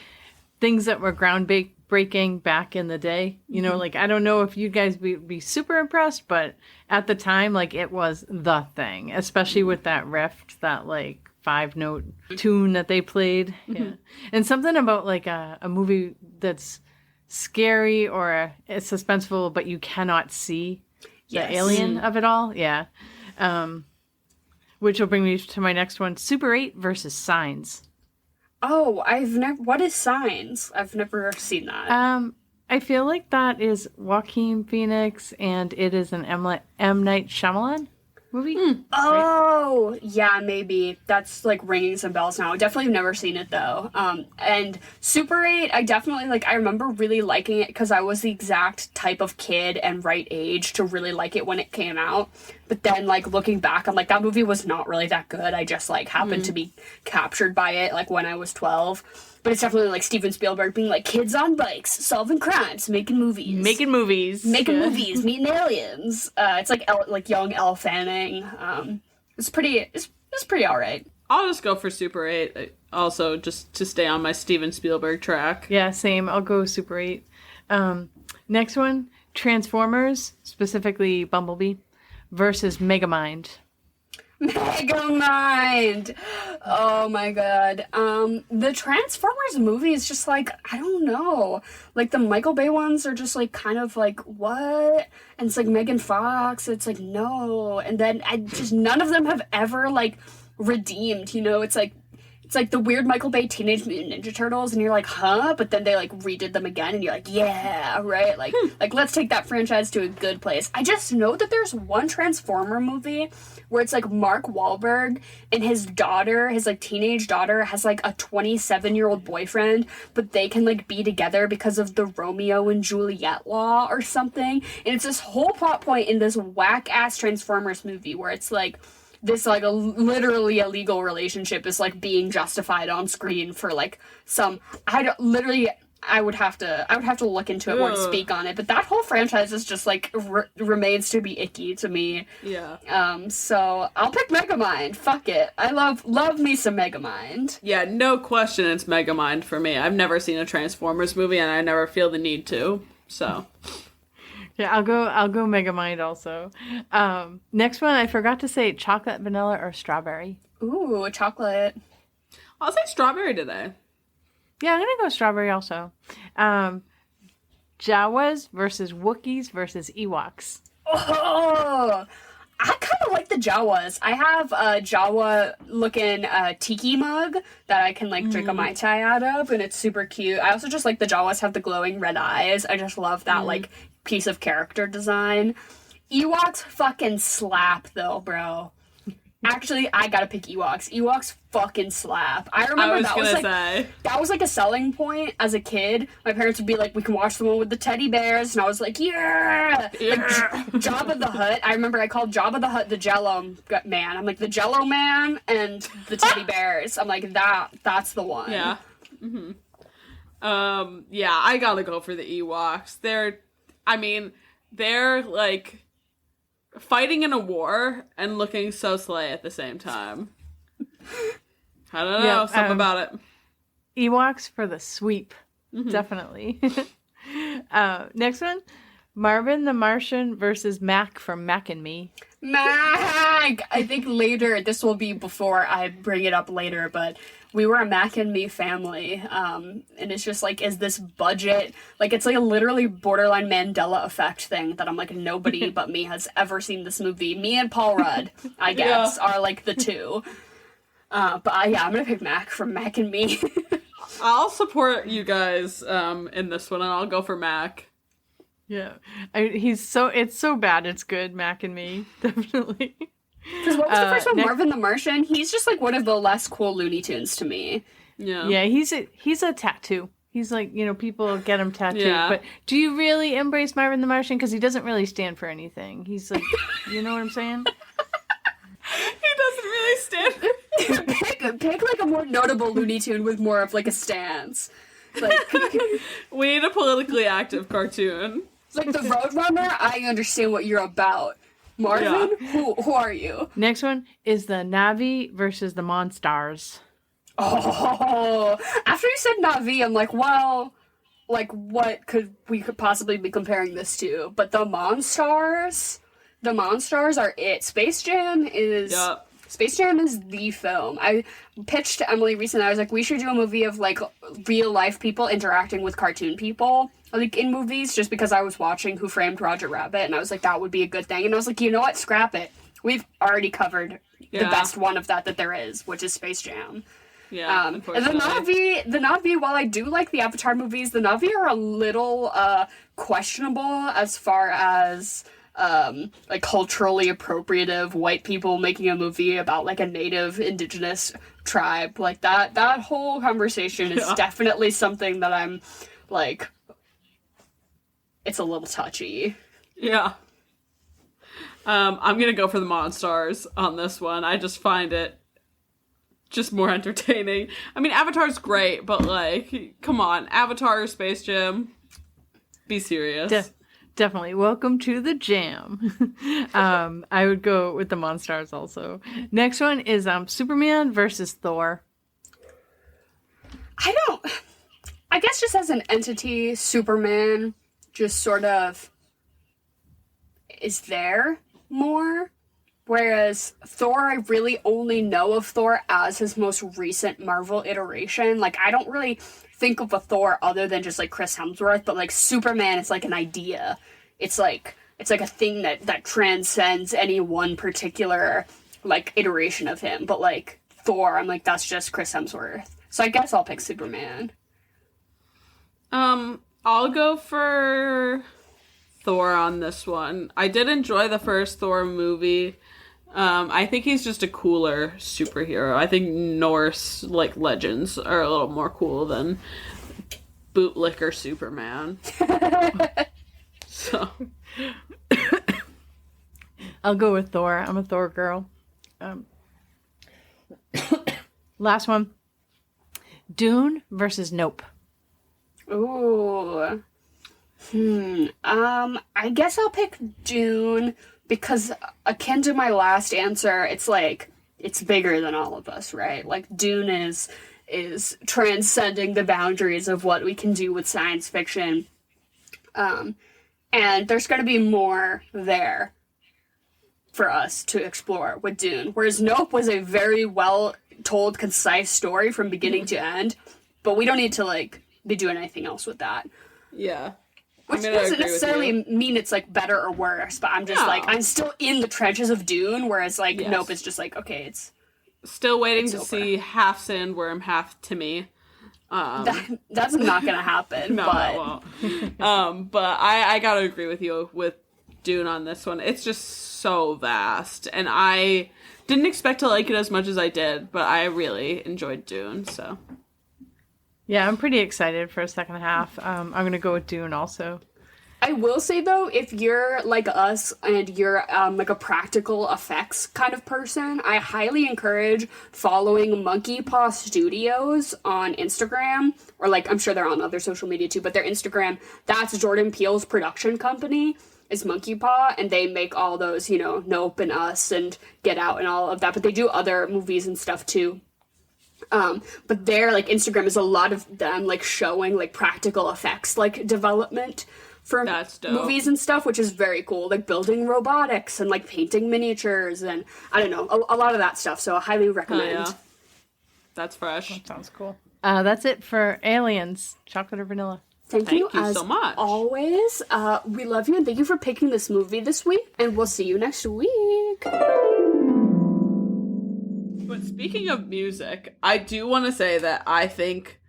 things that were groundbreaking back in the day. Like I don't know if you guys be super impressed, but at the time, like it was the thing, especially with that riff, that like 5-note tune that they played. Yeah, and something about like a movie that's scary or suspenseful, but you cannot see the alien of it all. Yeah. Which will bring me to my next one, Super 8 versus Signs.
Oh, what is Signs? I've never seen that.
I feel like that is Joaquin Phoenix, and it is an M. Night Shyamalan movie.
Oh, right? Yeah, maybe. That's like ringing some bells now. Definitely never seen it though. And Super 8, I definitely I remember really liking it because I was the exact type of kid and right age to really like it when it came out. But then looking back, I'm like, that movie was not really that good. I just happened to be captured by it when I was 12. But it's definitely Steven Spielberg being kids on bikes, solving crimes, making movies.
Making movies,
meeting aliens. It's young Elle Fanning. It's pretty alright.
I'll just go for Super 8. Also, just to stay on my Steven Spielberg track.
Yeah, same. I'll go Super 8. Next one, Transformers, specifically Bumblebee, versus Megamind.
Megamind! Oh my god. The Transformers movie is just like, I don't know. Like, the Michael Bay ones are just like, kind of like, what? And it's like Megan Fox, it's like, no. And then none of them have ever, like, redeemed, you know? It's like the weird Michael Bay Teenage Mutant Ninja Turtles, and you're like, huh? But then they, like, redid them again, and you're like, yeah, right? Like, let's take that franchise to a good place. I just know that there's one Transformer movie where it's, like, Mark Wahlberg and his daughter, his, like, teenage daughter, has, like, a 27-year-old boyfriend, but they can, like, be together because of the Romeo and Juliet law or something. And it's this whole plot point in this whack-ass Transformers movie where it's, like, this, like, literally illegal relationship is, like, being justified on screen for, like, some, I would have to look into it more to speak on it, but that whole franchise is just, like, remains to be icky to me.
Yeah.
So I'll pick Megamind. Fuck it. I love me some Megamind.
Yeah, no question it's Megamind for me. I've never seen a Transformers movie, and I never feel the need to, so...
Yeah, I'll go Megamind also. Next one, I forgot to say chocolate, vanilla, or strawberry.
Ooh, chocolate.
I'll say strawberry today.
Yeah, I'm gonna go strawberry also. Jawas versus Wookiees versus Ewoks.
Oh, I kind of like the Jawas. I have a Jawa-looking tiki mug that I can, like, drink a Mai Tai out of, and it's super cute. I also just like the Jawas have the glowing red eyes. I just love that, like, piece of character design. Ewoks fucking slap, though, bro. Actually, I gotta pick Ewoks. Ewoks fucking slap. I remember that was like a selling point as a kid. My parents would be like, we can watch the one with the teddy bears, and I was like, yeah! Like, Jabba the Hutt. I remember I called Jabba the Hutt the Jello man. I'm like, the Jello man and the teddy bears. I'm like, that's the one.
Yeah. Mm-hmm. Yeah, I gotta go for the Ewoks. They're like fighting in a war and looking so slay at the same time. I don't know, something about it.
Ewoks for the sweep, definitely. Next one, Marvin the Martian versus Mac from Mac and Me.
Mac! I think later, this will be before I bring it up later, but we were a Mac and Me family, and it's just like, is this budget, like, it's like a literally borderline Mandela effect thing that I'm like, nobody but me has ever seen this movie. Me and Paul Rudd, I guess, are like the two. But yeah, I'm gonna pick Mac from Mac and Me.
I'll support you guys in this one, and I'll go for Mac.
Yeah, it's so bad it's good, Mac and Me, definitely.
Because what was the first one, Marvin the Martian? He's just like one of the less cool Looney Tunes to me.
Yeah, he's a tattoo. He's like, you know, people get him tattooed. Yeah. But do you really embrace Marvin the Martian? Because he doesn't really stand for anything. He's like, you know what I'm saying?
He doesn't really stand for
pick like a more notable Looney Tune with more of like a stance. Like,
we need a politically active cartoon.
Like the Roadrunner, I understand what you're about. Marvin, who are you?
Next one is the Navi versus the Monstars.
Oh, after you said Navi, I'm like, well, like, what could we possibly be comparing this to? But the Monstars are it. Space Jam is the film. I pitched to Emily recently. I was like, we should do a movie of, like, real life people interacting with cartoon people, like, in movies, just because I was watching Who Framed Roger Rabbit, and I was like, that would be a good thing. And I was like, you know what? Scrap it. We've already covered the best one of that there is, which is Space Jam.
Yeah,
and the Na'vi, while I do like the Avatar movies, the Na'vi are a little questionable as far as like culturally appropriative white people making a movie about like a native indigenous tribe. Like that whole conversation is definitely something that I'm like, it's a little touchy.
Yeah. I'm gonna go for the Monstars on this one. I just find it just more entertaining. I mean, Avatar's great, but like, come on, Avatar or Space Jam? Be serious.
Definitely. Welcome to the jam. I would go with the Monstars also. Next one is Superman versus Thor.
I guess just as an entity, Superman just sort of is there more. Whereas Thor, I really only know of Thor as his most recent Marvel iteration. Like, I don't really think of a Thor other than just, like, Chris Hemsworth, but, like, Superman is, like, an idea. It's like a thing that transcends any one particular, like, iteration of him. But, like, Thor, I'm like, that's just Chris Hemsworth. So I guess I'll pick Superman.
I'll go for Thor on this one. I did enjoy the first Thor movie. I think he's just a cooler superhero. I think Norse, like, legends are a little more cool than bootlicker Superman. So
I'll go with Thor. I'm a Thor girl. Last one. Dune versus Nope.
Ooh. I guess I'll pick Dune because, akin to my last answer, it's like, it's bigger than all of us, right? Like, Dune is transcending the boundaries of what we can do with science fiction. And there's going to be more there for us to explore with Dune. Whereas Nope was a very well told, concise story from beginning to end, but we don't need to, like, be doing anything else with that.
yeah.
Which doesn't necessarily mean it's, like, better or worse, but I'm just, like, I'm still in the trenches of Dune, whereas, like, Nope is just, like, okay, it's...
Still waiting to see half Sandworm, half Timmy.
That's not gonna happen,
No, it won't. But I gotta agree with you with Dune on this one. It's just so vast, and I didn't expect to like it as much as I did, but I really enjoyed Dune, so...
Yeah, I'm pretty excited for a second half. I'm going to go with Dune also.
I will say, though, if you're like us and you're like a practical effects kind of person, I highly encourage following Monkey Paw Studios on Instagram, or, like, I'm sure they're on other social media too, but their Instagram, that's Jordan Peele's production company, is Monkey Paw, and they make all those, you know, Nope and Us and Get Out and all of that, but they do other movies and stuff too. But their, like, Instagram is a lot of them, like, showing, like, practical effects, like, development for movies and stuff, which is very cool. Like, building robotics and, like, painting miniatures and, I don't know, a lot of that stuff. So I highly recommend.
Yeah. That's fresh.
That sounds cool. That's it for Aliens, chocolate or vanilla.
Thank you
so much.
Always. We love you, and thank you for picking this movie this week, and we'll see you next week.
But speaking of music, I do want to say that I think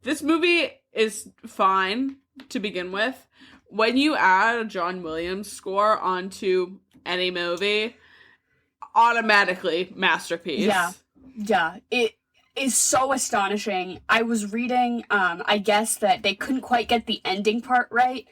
this movie is fine to begin with. When you add a John Williams score onto any movie, automatically masterpiece.
Yeah. It is so astonishing. I was reading, I guess that they couldn't quite get the ending part right.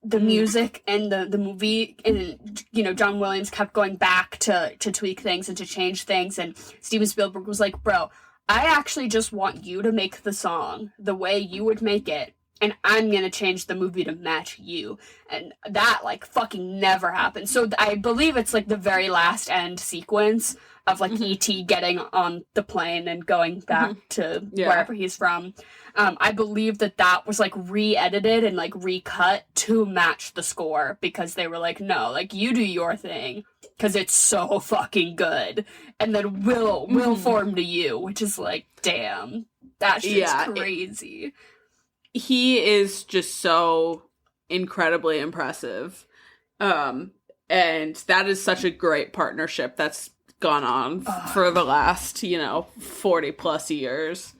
The music and the movie, and, you know, John Williams kept going back to tweak things and to change things, and Steven Spielberg was like, bro, I actually just want you to make the song the way you would make it, and I'm gonna change the movie to match you. And that, like, fucking never happened. So I believe it's, like, the very last end sequence of, like, E.T. getting on the plane and going back to wherever he's from. I believe that was, like, re-edited and, like, recut to match the score, because they were like, no, like, you do your thing, because it's so fucking good. And then we'll form to you, which is like, damn, that's just crazy.
He is just so incredibly impressive. And that is such a great partnership that's gone on for the last, 40 plus years.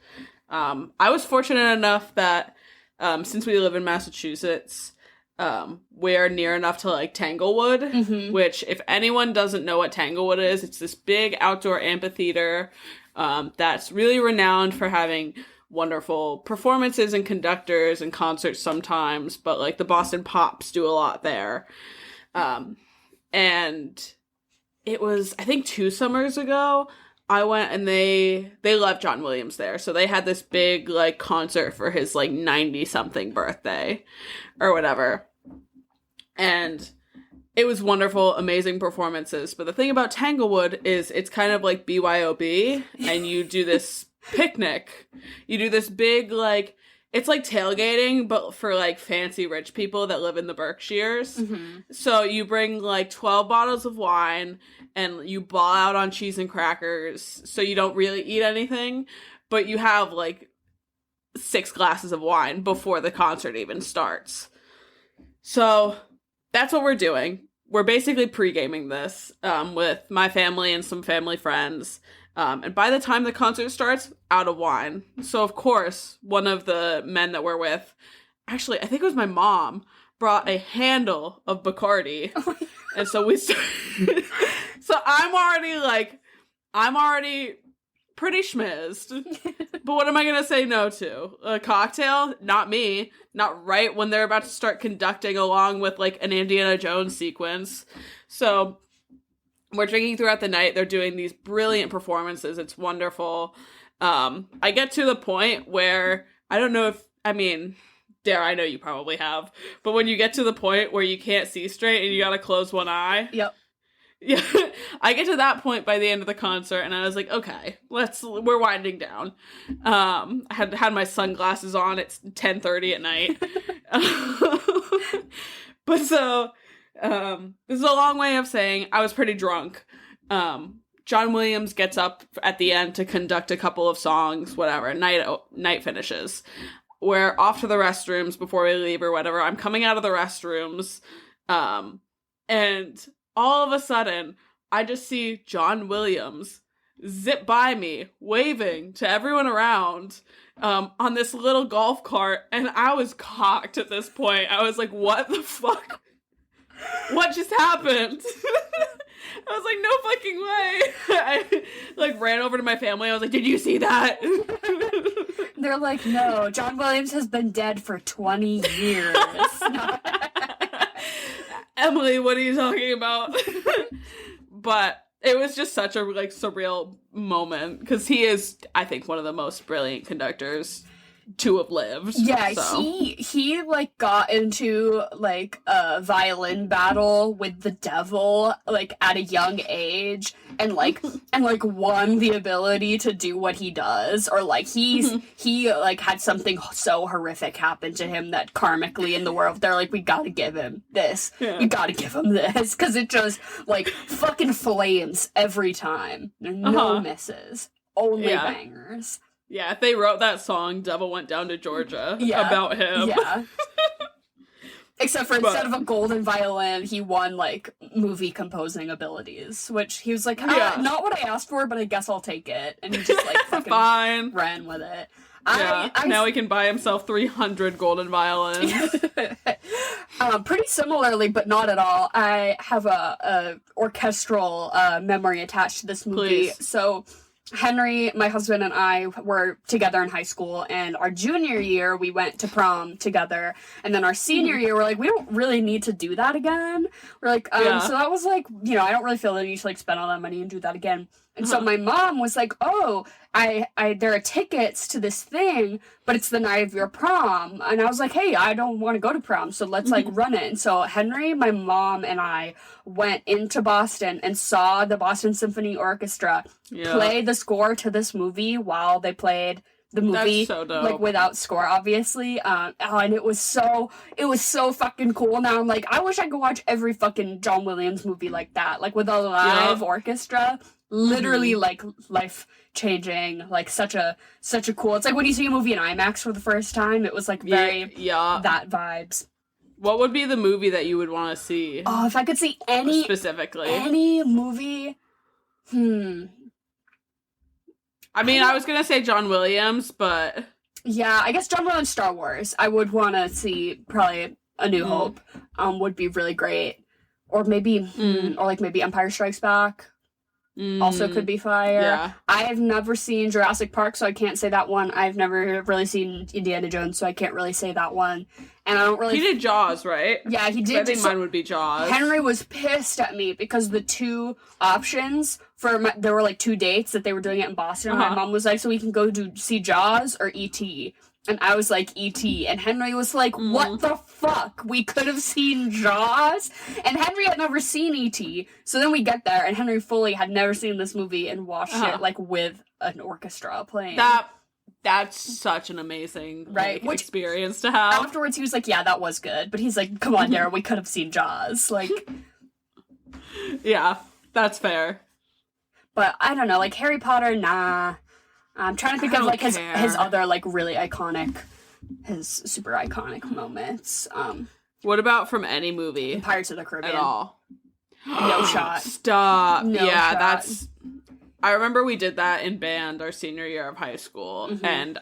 I was fortunate enough that since we live in Massachusetts, we're near enough to, like, Tanglewood, which, if anyone doesn't know what Tanglewood is, it's this big outdoor amphitheater that's really renowned for having wonderful performances and conductors and concerts sometimes, but, like, the Boston Pops do a lot there. And it was, I think, 2 summers ago, I went, and they love John Williams there. So they had this big, like, concert for his, like, 90-something birthday or whatever. And it was wonderful, amazing performances. But the thing about Tanglewood is it's kind of like BYOB, and you do this picnic. You do this big, like, it's like tailgating, but for like fancy rich people that live in the Berkshires.
Mm-hmm.
So you bring like 12 bottles of wine and you ball out on cheese and crackers. So you don't really eat anything, but you have like 6 glasses of wine before the concert even starts. So that's what we're doing. We're basically pre-gaming this with my family and some family friends. And by the time the concert starts, out of wine. So, of course, one of the men that we're with, actually, I think it was my mom, brought a handle of Bacardi. And so we started. So I'm already pretty schmizzed. But what am I going to say no to? A cocktail? Not me. Not right when they're about to start conducting along with, like, an Indiana Jones sequence. So we're drinking throughout the night. They're doing these brilliant performances. It's wonderful. I get to the point where, I don't know if, I mean, Dare, I know you probably have, but when you get to the point where you can't see straight and you gotta close one eye.
Yep.
Yeah, I get to that point by the end of the concert, and I was like, okay, we're winding down. I had my sunglasses on. It's 10:30 at night. But so, this is a long way of saying I was pretty drunk. John Williams gets up at the end to conduct a couple of songs, whatever. Night finishes. We're off to the restrooms before we leave or whatever. I'm coming out of the restrooms, and all of a sudden, I just see John Williams zip by me, waving to everyone around on this little golf cart, and I was cocked at this point. I was like, what the fuck? What just happened? I was like, no fucking way. I like ran over to my family. I was like, did you see that?
They're like, no, John Williams has been dead for 20 years.
Emily, what are you talking about? But it was just such a like surreal moment because he is, I think, one of the most brilliant conductors to have lived.
Yeah,
so.
he like got into like a violin battle with the devil like at a young age and won the ability to do what he does, or like he like had something so horrific happen to him that karmically in the world they're like, we gotta give him this.
Yeah.
We gotta give him this because it just like fucking flames every time. No misses. Only bangers.
Yeah, if they wrote that song, Devil Went Down to Georgia, about him.
Yeah. Except for instead of a golden violin, he won, like, movie composing abilities, which he was like, not what I asked for, but I guess I'll take it. And he just, like, fucking
Fine.
ran with it.
Yeah, now he can buy himself 300 golden violins.
Pretty similarly, but not at all, I have a orchestral memory attached to this movie.
Please.
So Henry, my husband, and I were together in high school, and our junior year, we went to prom together, and then our senior year, we're like, we don't really need to do that again. We're like, so that was like, I don't really feel the need to, like, spend all that money and do that again. And so my mom was like, oh, there are tickets to this thing, but it's the night of your prom. And I was like, hey, I don't want to go to prom, so let's, like, run it. And so Henry, my mom, and I went into Boston and saw the Boston Symphony Orchestra play the score to this movie while they played the movie.
That's so dope.
Like, without score, obviously. And it was so fucking cool. Now I'm like, I wish I could watch every fucking John Williams movie like that, like with a live orchestra. Literally, like, life-changing, like, such a cool... It's like when you see a movie in IMAX for the first time, it was, like, very... that vibes.
What would be the movie that you would want to see?
Oh, if I could see any...
Specifically.
Any movie...
I mean, I was gonna say John Williams, but...
Yeah, I guess John Williams' Star Wars. I would want to see, probably, A New Hope. Would be really great. Or maybe... or, like, maybe Empire Strikes Back. Also could be fire.
Yeah.
I've never seen Jurassic Park, so I can't say that one. I've never really seen Indiana Jones, so I can't really say that one. And I don't really...
He did Jaws, right?
Yeah, he did.
I think mine would be Jaws.
Henry was pissed at me because the two options there were like 2 dates that they were doing it in Boston. And my mom was like, so we can go see Jaws or E.T. And I was like, E.T. And Henry was like, what the fuck? We could have seen Jaws? And Henry had never seen E.T. So then we get there, and Henry fully had never seen this movie and watched it, like, with an orchestra playing.
That That's such an amazing
Right,
like,
which-
experience to have.
Afterwards, he was like, yeah, that was good. But he's like, come on, Darren, we could have seen Jaws. Like,
Yeah, that's fair.
but I don't know, like, Harry Potter, nah. I'm trying to think
I
of,
don't
like, his
care.
other, like, really iconic, his super iconic moments.
What about from any movie
Pirates of the Caribbean.
at all?
No shot.
Stop.
No
yeah,
shot.
that's... I remember we did that in band our senior year of high school,
Mhm.
and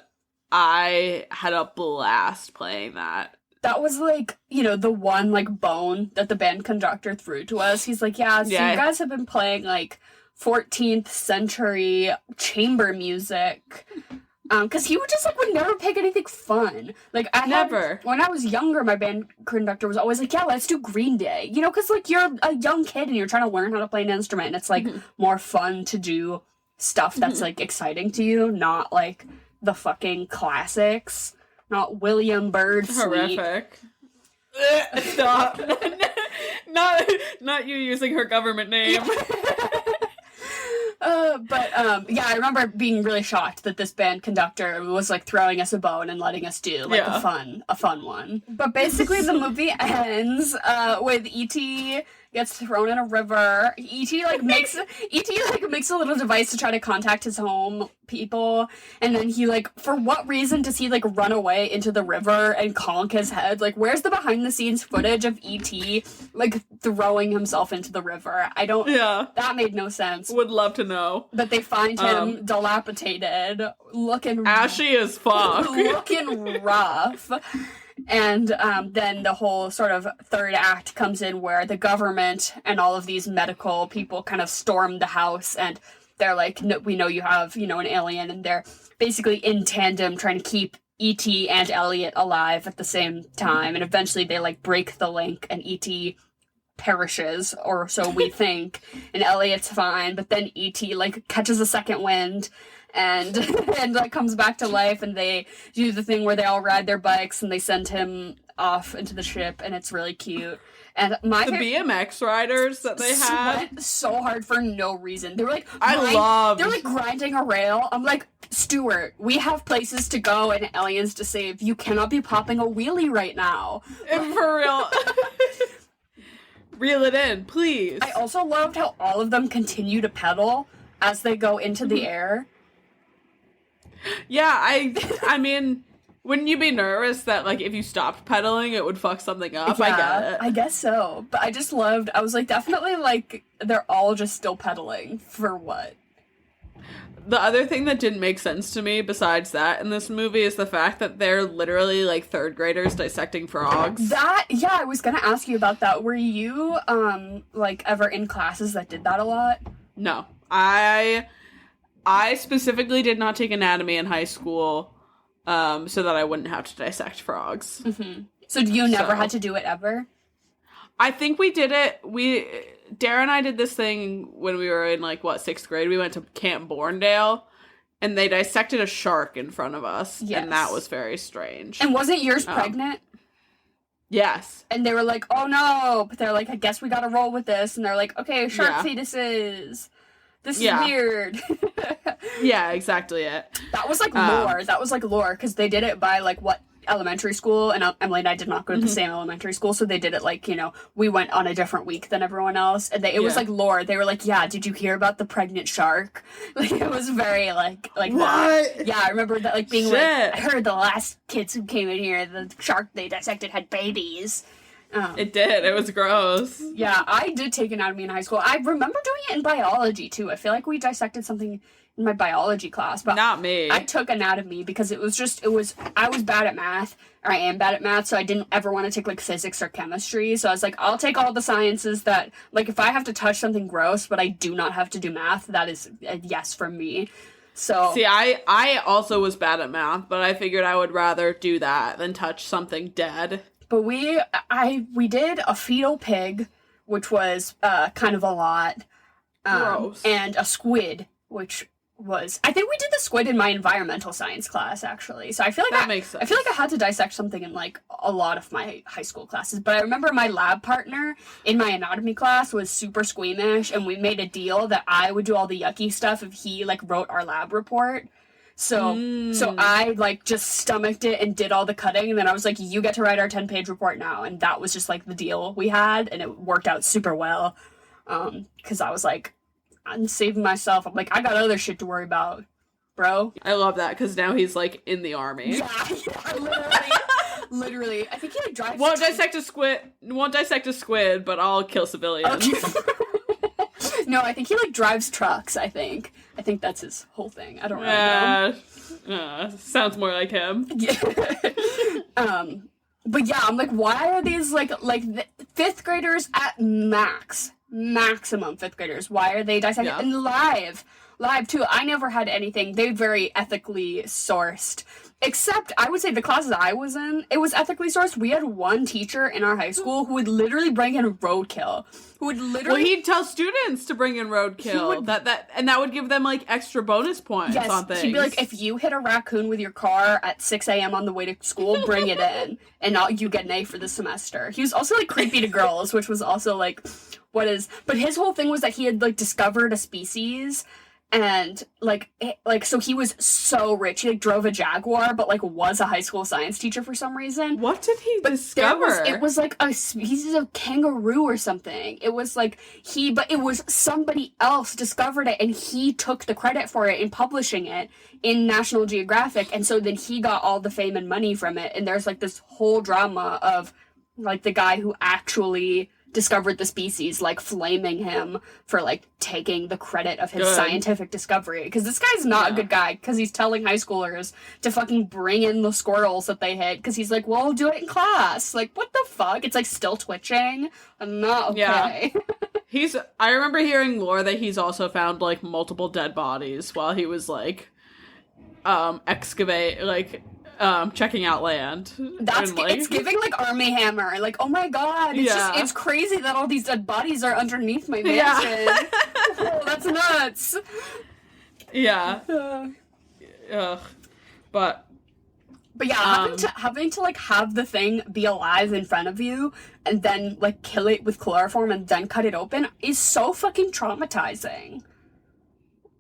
I had a blast playing that.
That was, like, you know, the one, like, bone that the band conductor threw to us. He's like, yeah, so
Yeah.
you guys have been playing, like, 14th century chamber music. Because he would just, like, would never pick anything fun. Like,
Never.
When I was younger, my band conductor was always like, yeah, let's do Green Day. You know, because, like, you're a young kid and you're trying to learn how to play an instrument, and it's, like, more fun to do stuff that's, like, exciting to you, not, like, the fucking classics. Not William Byrd Sweet.
Horrific. Stop. not you using her government name.
Yeah, I remember being really shocked that this band conductor was like throwing us a bone and letting us do like
Yeah.
a fun one. But basically, the movie ends with E.T. gets thrown in a river. E.T. makes a little device to try to contact his home people, and then he for what reason does he run away into the river and conk his head? Like, where's the behind the scenes footage of E.T. throwing himself into the river? I don't.
Yeah.
That made no sense.
Would love to know.
But they find him dilapidated, looking
Ashy as fuck.
looking rough. And then the whole sort of third act comes in where the government and all of these medical people kind of storm the house, and they're like, no, we know you have, an alien, and they're basically in tandem trying to keep E.T. and Elliot alive at the same time, and eventually they break the link, and E.T. perishes, or so we think, and Elliot's fine, but then E.T. catches a second wind and comes back to life, and they do the thing where they all ride their bikes and they send him off into the ship, and it's really cute. And
The BMX riders that they had.
went so hard for no reason. They were they're grinding a rail. I'm like, Stuart, we have places to go and aliens to save. You cannot be popping a wheelie right now.
For real. Reel it in, please.
I also loved how all of them continue to pedal as they go into the air.
Yeah, I mean, wouldn't you be nervous that, if you stopped pedaling, it would fuck something up? I get it.
I guess so. But I just loved, I was definitely, they're all just still pedaling. For what?
The other thing that didn't make sense to me, besides that, in this movie, is the fact that they're literally, third graders dissecting frogs.
I was gonna ask you about that. Were you, ever in classes that did that a lot?
No. I specifically did not take anatomy in high school, so that I wouldn't have to dissect frogs.
Mm-hmm. So you never had to do it ever?
I think we did it. Dara and I did this thing when we were in, 6th grade. We went to Camp Borndale, and they dissected a shark in front of us,
Yes.
and that was very strange.
And wasn't yours pregnant?
Yes.
And they were like, oh no, but they're like, I guess we gotta roll with this, and they're like, okay, shark
Yeah.
fetuses. This is
Yeah.
weird.
Yeah, exactly it.
That was lore. That was lore, because they did it by what elementary school, and Emily and I did not go to the same elementary school, so they did it we went on a different week than everyone else, and it was
Yeah.
lore. They were like, yeah, did you hear about the pregnant shark? It was very like
What?
that. Yeah, I remember that being
Shit.
I heard the last kids who came in here, the shark they dissected had babies.
It did. It was gross.
Yeah, I did take anatomy in high school. I remember doing it in biology too. I feel like we dissected something in my biology class, but
Not me.
I took anatomy because I was bad at math, or I am bad at math, so I didn't ever want to take physics or chemistry. So I was like, I'll take all the sciences that if I have to touch something gross, but I do not have to do math, that is a yes from me. So
See, I also was bad at math, but I figured I would rather do that than touch something dead.
But we did a fetal pig, which was kind of a lot,
Gross.
and a squid, which was, I think we did the squid in my environmental science class, actually. So I feel like
That makes sense.
I feel like I had to dissect something in a lot of my high school classes. But I remember my lab partner in my anatomy class was super squeamish, and we made a deal that I would do all the yucky stuff if he wrote our lab report. So I like just stomached it and did all the cutting, and then I was like, you get to write our 10-page report now. And that was just like the deal we had, and it worked out super well. Because I was like, I'm saving myself. I'm like, I got other shit to worry about, bro.
I love that because now he's like in the army.
Yeah, literally. I think he like drives.
Won't dissect a squid, but I'll kill civilians.
Okay. No, I think he like drives trucks. I think that's his whole thing. I don't really know.
Sounds more like him.
Yeah. But yeah, I'm like, why are these like fifth graders at maximum fifth graders? Why are they dissecting and live too? I never had anything. They very ethically sourced. Except, I would say the classes I was in, it was ethically sourced. We had one teacher in our high school who would literally bring in roadkill.
Well, he'd tell students to bring in roadkill. That would give them, like, extra bonus points on things.
He'd be like, if you hit a raccoon with your car at 6 a.m. on the way to school, bring it in. And you get an A for the semester. He was also, like, creepy to girls, which was also, like, But his whole thing was that he had, like, discovered a species. And, so he was so rich. He, like, drove a Jaguar, but, like, was a high school science teacher for some reason.
What did he discover?
It was, like, a species of kangaroo or something. It was, like, it was somebody else discovered it, and he took the credit for it in publishing it in National Geographic, and so then he got all the fame and money from it, and there's, like, this whole drama of, like, the guy who actually discovered the species, like, flaming him for, like, taking the credit of his scientific discovery. Because this guy's not a good guy, because he's telling high schoolers to fucking bring in the squirrels that they hit, because he's like, well, I'll do it in class. Like, what the fuck? It's, like, still twitching. I'm not okay.
Yeah. I remember hearing lore that he's also found, like, multiple dead bodies while he was, like, checking out land.
It's giving, like, Army Hammer. Like, oh my god, it's crazy that all these dead bodies are underneath my mansion. Oh, that's nuts.
Yeah. Ugh. But
yeah, having to like have the thing be alive in front of you and then like kill it with chloroform and then cut it open is so fucking traumatizing.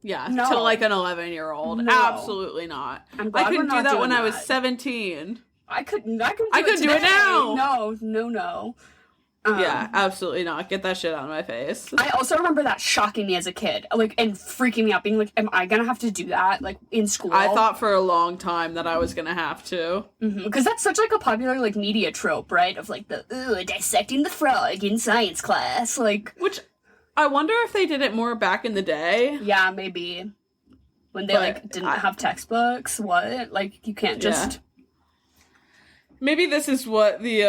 Yeah, to like an 11-year-old. No. Absolutely not. I couldn't do that when I was 17.
I couldn't do
it now.
No.
Yeah, absolutely not. Get that shit out of my face.
I also remember that shocking me as a kid, like, and freaking me out, being like, am I gonna have to do that, like, in school?
I thought for a long time that I was gonna have to.
Because that's such, like, a popular, like, media trope, right? Of, like, dissecting the frog in science class, like...
Which, I wonder if they did it more back in the day.
Yeah, maybe. When they, didn't have textbooks, what? Like, you can't just... Yeah.
Maybe this is what the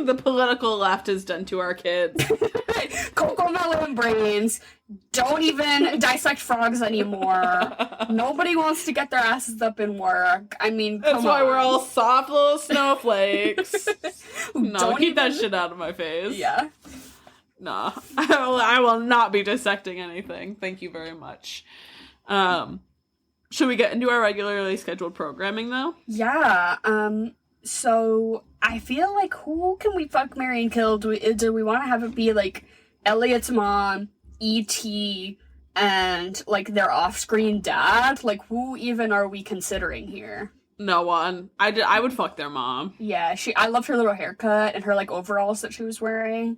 the political left has done to our kids.
Cocomelon brains. Don't even dissect frogs anymore. Nobody wants to get their asses up and work. I mean,
that's why we're all soft little snowflakes. No, keep that shit out of my face.
Yeah.
Nah, I will not be dissecting anything. Thank you very much. Should we get into our regularly scheduled programming, though?
Yeah, so I feel like who can we fuck, marry, and kill? Do we want to have it be, like, Elliot's mom, E.T., and, like, their off-screen dad? Like, who even are we considering here?
No one. I would fuck their mom.
Yeah, I loved her little haircut and her, like, overalls that she was wearing.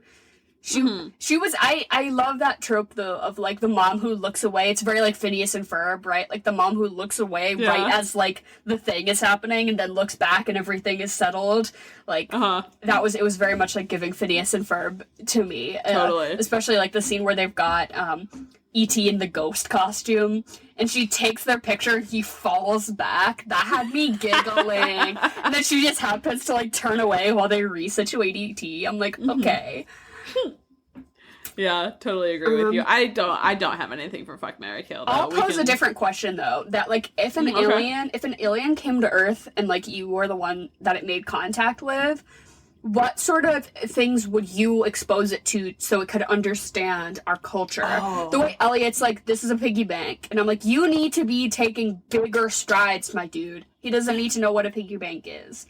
She was, I love that trope, though, of, like, the mom who looks away. It's very, like, Phineas and Ferb, right? Like, the mom who looks away right as, like, the thing is happening and then looks back and everything is settled. Like, it was very much, like, giving Phineas and Ferb to me.
Totally.
Especially, like, the scene where they've got, E.T. in the ghost costume, and she takes their picture and he falls back. That had me giggling. And then she just happens to, like, turn away while they resituate E.T. I'm like, okay.
Yeah, totally agree with you. I don't have anything for fuck, marry, kill. Though.
I'll pose a different question though. That like if an alien came to Earth and like you were the one that it made contact with, what sort of things would you expose it to so it could understand our culture? Oh. The way Elliot's like, this is a piggy bank, and I'm like, you need to be taking bigger strides, my dude. He doesn't need to know what a piggy bank is.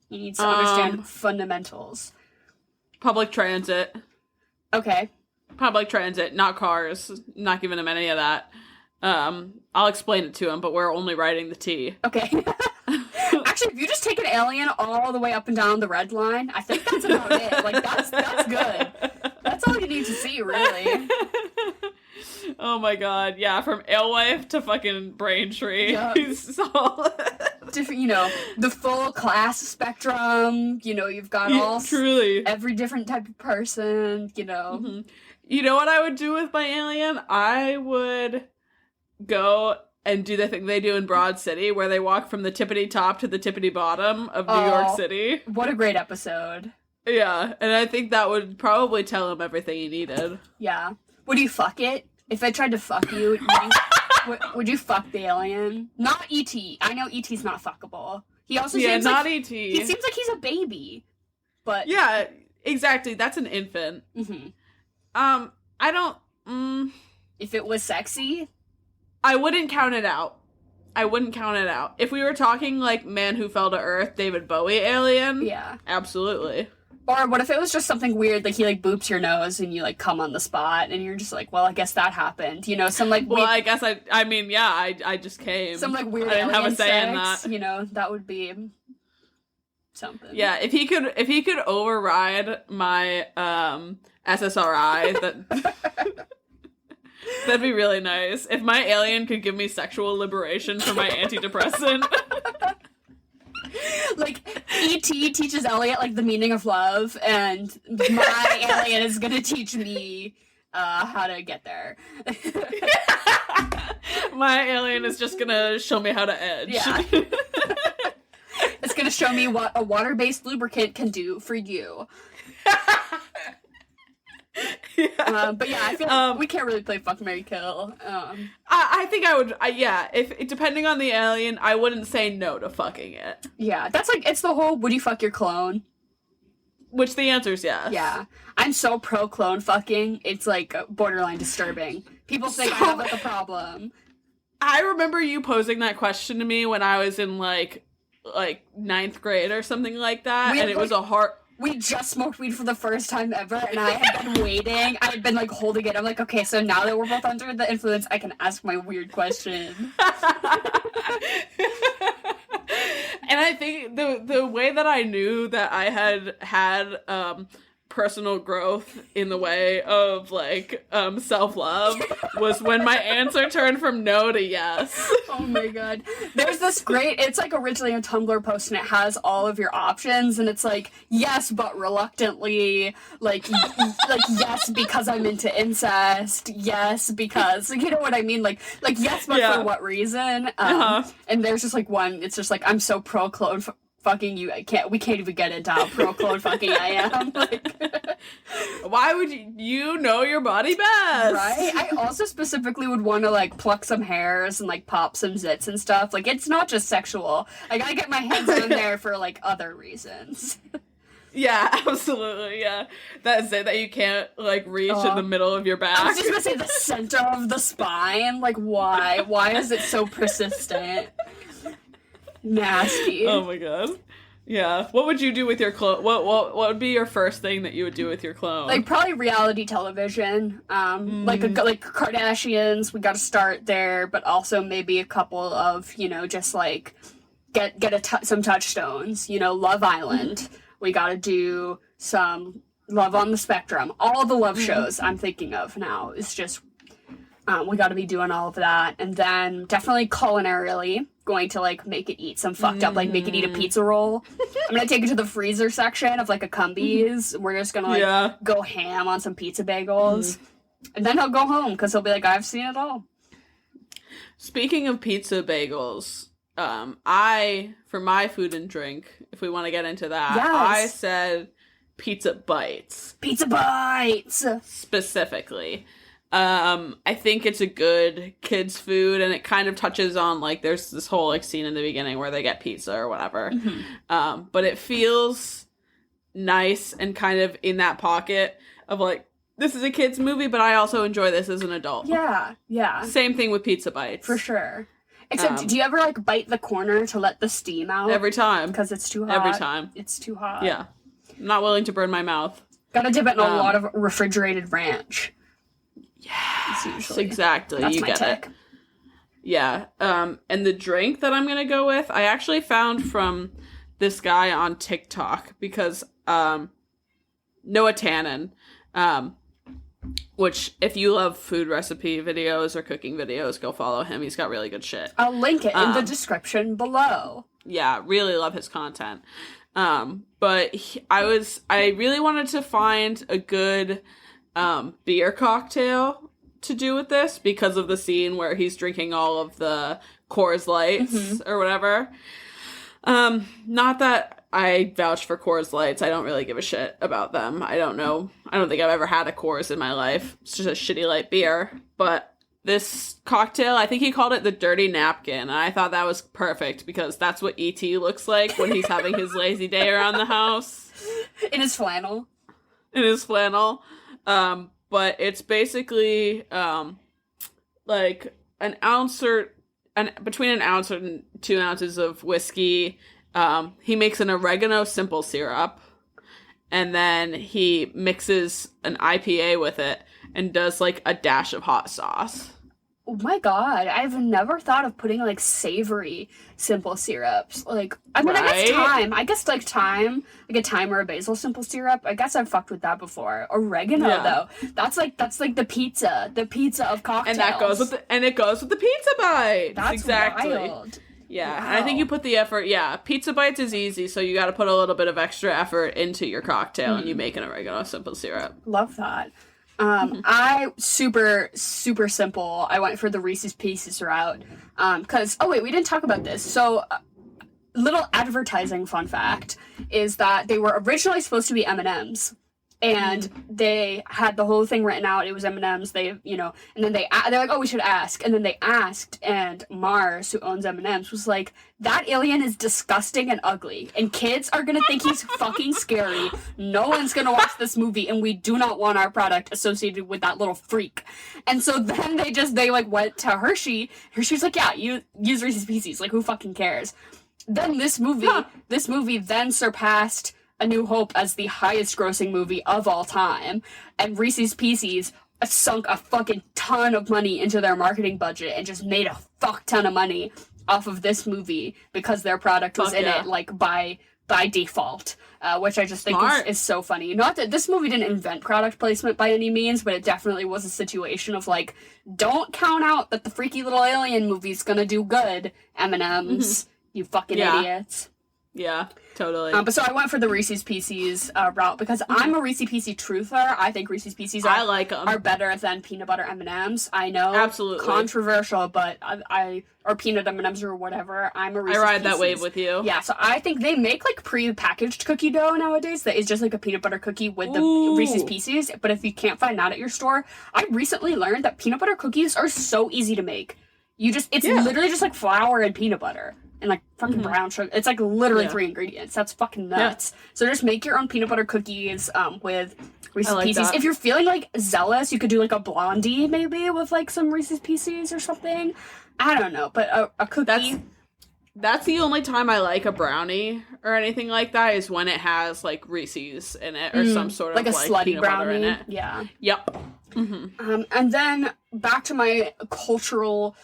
He needs to understand fundamentals.
Public transit.
Okay.
Public transit, not cars. Not giving him any of that. I'll explain it to him, but we're only writing the T.
Okay. Actually, if you just take an alien all the way up and down the red line, I think that's about it. Like, that's good. That's all you need to see, really.
Oh my god, yeah, from Alewife to fucking Braintree.
Yep.
He's solid.
Different, the full class spectrum, you've got
truly
every different type of person,
Mm-hmm. You know what I would do with my alien? I would go and do the thing they do in Broad City, where they walk from the tippity top to the tippity bottom of New York City.
What a great episode.
Yeah, and I think that would probably tell him everything he needed.
Yeah. Would you fuck it? If I tried to fuck you, would you fuck the alien? Not E.T. I know E.T.'s not fuckable. He also seems
not
like,
E.T.
He seems like he's a baby. But
yeah, exactly. That's an infant.
Mm-hmm.
I don't...
If it was sexy?
I wouldn't count it out. If we were talking, like, Man Who Fell to Earth, David Bowie alien,
yeah,
absolutely.
Or what if it was just something weird, like he, like, boops your nose and you, like, come on the spot, and you're just like, well, I guess that happened. Some, like...
Well, I guess I just came.
Some, like, weird
I didn't have a say
sex,
in that.
That would be something.
Yeah, if he could override my, SSRI, that'd be really nice. If my alien could give me sexual liberation for my antidepressant.
Like, E.T. teaches Elliot, like, the meaning of love, and my alien is gonna teach me how to get there.
My alien is just gonna show me how to edge.
Yeah. It's gonna show me what a water-based lubricant can do for you.
Yeah.
But yeah, I feel like we can't really play Fuck, Marry, Kill.
I think I would, if depending on the alien, I wouldn't say no to fucking it.
Yeah, that's like, it's the whole, would you fuck your clone?
Which the answer is yes.
Yeah. I'm so pro clone fucking, it's like borderline disturbing. People think I have like a problem.
I remember you posing that question to me when I was in like 9th grade or something like that, and it was a hard...
We just smoked weed for the first time ever, and I had been waiting. I had been, like, holding it. I'm like, okay, so now that we're both under the influence, I can ask my weird question.
And I think the way that I knew that I had personal growth in the way of, like, self-love was when my answer turned from no to yes.
Oh my god. There's this great, it's like originally a Tumblr post and it has all of your options and it's like, yes, but reluctantly, like yes, because I'm into incest, yes, because, you know what I mean? Like yes, but for what reason? And there's just like one, it's just like, I'm so pro-clone fucking you, we can't even get into how pro-clone fucking I am. Like,
why would you know your body best?
Right? I also specifically would want to, like, pluck some hairs and, like, pop some zits and stuff. Like, it's not just sexual. I gotta get my hands on there for, like, other reasons.
Yeah, absolutely, yeah. That's it, that you can't, like, reach in the middle of your back.
I was just gonna say the center of the spine. Like, why? Why is it so persistent? Nasty.
Oh my god. Yeah. What would you do with your clone? What would be your first thing that you would do with your clone?
Like, probably reality television. Like Kardashians, we gotta start there, but also maybe a couple of, just like, get some touchstones. Love Island. We gotta do some Love on the Spectrum. All the love shows I'm thinking of now is just, we gotta be doing all of that. And then definitely culinarily going to, like, make it eat some fucked up, like, make it eat a pizza roll. I'm gonna take it to the freezer section of, like, a Cumbies. We're just gonna, like, go ham on some pizza bagels. And then he'll go home, because he'll be like, I've seen it all.
Speaking of pizza bagels, for my food and drink, if we want to get into that,
yes.
I said pizza bites.
Pizza bites!
Specifically. I think it's a good kids' food, and it kind of touches on, like, there's this whole, like, scene in the beginning where they get pizza or whatever. But it feels nice and kind of in that pocket of, like, this is a kid's movie, but I also enjoy this as an adult.
Yeah.
Same thing with pizza bites.
For sure. Except, do you ever, like, bite the corner to let the steam out?
Every time.
Because it's too hot.
Every time.
It's too hot.
Yeah. I'm not willing to burn my mouth.
Gotta dip it in a lot of refrigerated ranch.
Yes,
usually.
exactly.
That's
you
my
get
tick.
it. Yeah. And the drink that I'm going to go with, I actually found from this guy on TikTok because Noah Tannen, which if you love food recipe videos or cooking videos, go follow him. He's got really good shit.
I'll link it in the description below.
Yeah, really love his content. But I really wanted to find a good beer cocktail to do with this because of the scene where he's drinking all of the Coors Lights or whatever. Not that I vouch for Coors Lights. I don't really give a shit about them. I don't know. I don't think I've ever had a Coors in my life. It's just a shitty light beer. But this cocktail, I think he called it the Dirty Napkin. And I thought that was perfect because that's what E.T. looks like when he's having his lazy day around the house.
In his flannel.
But it's basically like an ounce or between an ounce and 2 ounces of whiskey. He makes an oregano simple syrup, and then he mixes an IPA with it and does like a dash of hot sauce.
Oh my god, I've never thought of putting like savory simple syrups. Like, I mean,
Right?
I guess like a thyme or a basil simple syrup. I guess I've fucked with that before. Oregano though, that's like the pizza of cocktails.
And it goes with the pizza bites.
That's
exactly.
wild.
Yeah,
Wow.
and I think you put the effort. Yeah, pizza bites is easy, so you got to put a little bit of extra effort into your cocktail, and you make an oregano simple syrup.
Love that. I super simple. I went for the Reese's Pieces route. Cause we didn't talk about this. So, little advertising fun fact is that they were originally supposed to be M&Ms, and they had the whole thing written out. It was M&Ms. They, and then they're like, oh, we should ask. And then they asked, and Mars, who owns M&Ms, was like, that alien is disgusting and ugly, and kids are gonna think he's fucking scary. No one's gonna watch this movie, and we do not want our product associated with that little freak. And so then they went to Hershey. Hershey's like, yeah, you use Reese's Pieces. Like, who fucking cares? Then this movie then surpassed A New Hope as the highest grossing movie of all time, and Reese's Pieces sunk a fucking ton of money into their marketing budget and just made a fuck ton of money off of this movie because their product was in it, like, by default, which I just think is so funny. Not that this movie didn't invent product placement by any means, but it definitely was a situation of, like, don't count out that the freaky little alien movie's gonna do good, M&M's, you fucking idiots.
Yeah, totally.
But so I went for the Reese's Pieces route because I'm a Reese's Pieces truther. I think Reese's Pieces are better than peanut butter M&Ms. I know,
absolutely
controversial, but or peanut M&Ms or whatever. I'm a Reese's
I ride
Pieces.
that wave with you.
Yeah, so I think they make like pre-packaged cookie dough nowadays that is just like a peanut butter cookie with the Reese's Pieces. But if you can't find that at your store, I recently learned that peanut butter cookies are so easy to make. It's literally just like flour and peanut butter. And like fucking brown sugar. It's like literally 3 ingredients. That's fucking nuts. Yeah. So just make your own peanut butter cookies with Reese's Pieces. If you're feeling like zealous, you could do like a blondie maybe with like some Reese's Pieces or something. I don't know, but a cookie.
That's the only time I like a brownie or anything like that is when it has like Reese's in it or some sort of
like a slutty brownie
in it.
Yeah.
Yep.
And then back to my cultural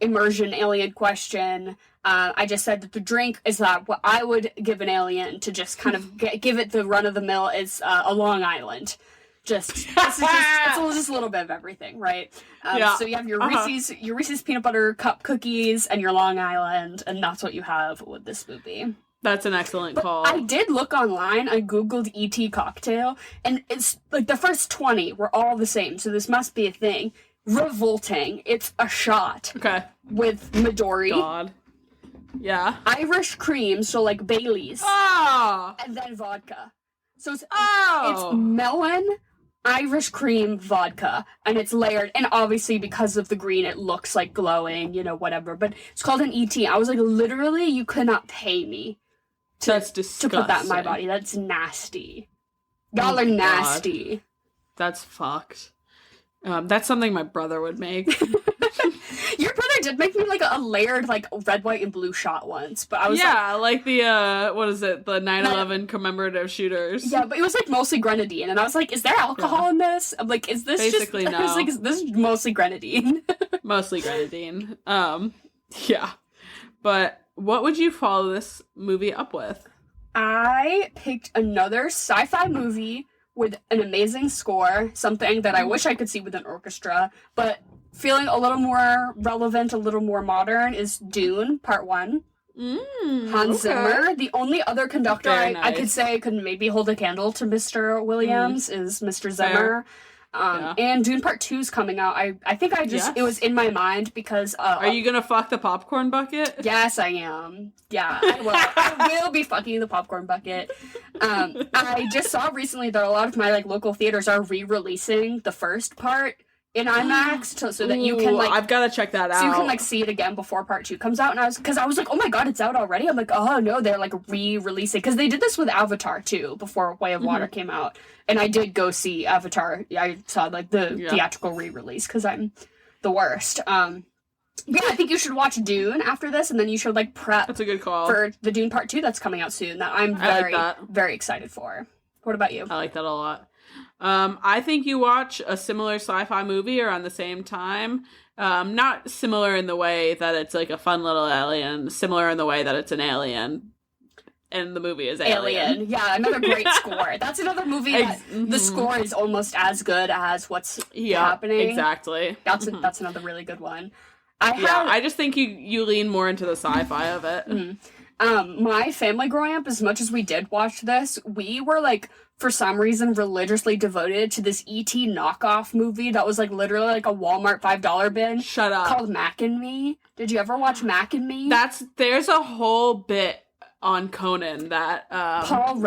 immersion alien question. I just said that the drink is what I would give an alien to just kind of give it the run of the mill is a Long Island. It's just a little bit of everything, right? So you have your Reese's peanut butter cup cookies and your Long Island, and that's what you have with this movie.
That's an excellent call.
I did look online. I googled ET cocktail, and it's like the first 20 were all the same. So this must be a thing. Revolting. It's a shot.
Okay.
With Midori.
God. Yeah.
Irish cream, so like Bailey's.
Oh!
And then vodka. So it's melon, Irish cream, vodka, and it's layered. And obviously because of the green, it looks like glowing, whatever. But it's called an ET. I was like, literally, you could not pay me
That's disgusting.
to put that in my body. That's nasty. Y'all are nasty.
God. That's fucked. That's something my brother would make.
Your brother I did make me like a layered like red, white, and blue shot once, but I was
like the what is it? The 9/11 commemorative shooters.
Yeah, but it was like mostly grenadine, and I was like, "Is there alcohol in this?" I'm like, "Is this
basically
just?"
no?
I was like, "Is this mostly grenadine?"
Mostly grenadine. Yeah. But what would you follow this movie up with?
I picked another sci-fi movie with an amazing score, something that I wish I could see with an orchestra, but feeling a little more relevant, a little more modern, is Dune, Part 1. Hans Zimmer. The only other conductor I could say could maybe hold a candle to Mr. Williams is Mr. Zimmer. And Dune Part 2 is coming out. I think it was in my mind because...
Are you gonna fuck the popcorn bucket?
Yes, I am. Yeah, I will. I will be fucking the popcorn bucket. I just saw recently that a lot of my like local theaters are re-releasing the first part in IMAX so that you can like...
I've gotta check that out.
So you can like see it again before Part 2 comes out. And I was like, oh my god, it's out already? I'm like, oh no, they're like re-releasing. Because they did this with Avatar too, before Way of Water came out. And I did go see Avatar. I saw like the theatrical re-release because I'm the worst. Yeah, I think you should watch Dune after this, and then you should like prep.
That's a good call
for the Dune Part 2 that's coming out soon. That I'm very excited for. What about you?
I like that a lot. I think you watch a similar sci-fi movie around the same time. Not similar in the way that it's like a fun little alien. Similar in the way that it's an alien. And the movie is Alien.
Yeah, another great score. That's another movie that the score is almost as good as what's happening.
Exactly.
That's another really good one.
I just think you lean more into the sci-fi of it.
My family growing up, as much as we did watch this, we were like, for some reason, religiously devoted to this E.T. knockoff movie that was like literally like a Walmart $5 bin.
Shut up.
Called Mac and Me. Did you ever watch Mac and Me?
There's a whole bit on Conan that Paul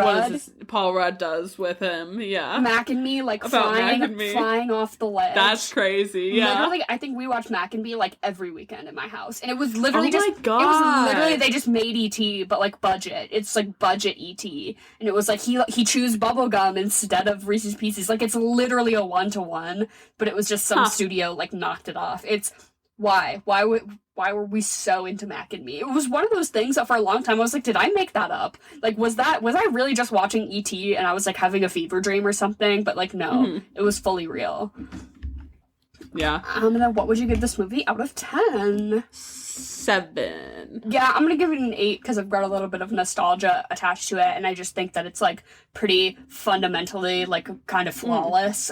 Rudd does with him. Yeah.
Mac and Me, like flying off the ledge.
That's crazy. Yeah.
Literally, I think we watched Mac and Me like every weekend in my house. And it was literally
my God.
they just made E.T. but like budget. It's like budget E.T. And it was like he chews bubblegum instead of Reese's Pieces. Like it's literally a 1-to-1, but it was just some studio like knocked it off. It's why were we so into Mac and Me? It was one of those things that for a long time I was like, did I make that up? Like, was I really just watching E.T. and I was like having a fever dream or something? But like, no, it was fully real.
Yeah.
And then what would you give this movie out of 10?
7.
Yeah, I'm gonna give it an 8 because I've got a little bit of nostalgia attached to it, and I just think that it's like pretty fundamentally like kind of flawless.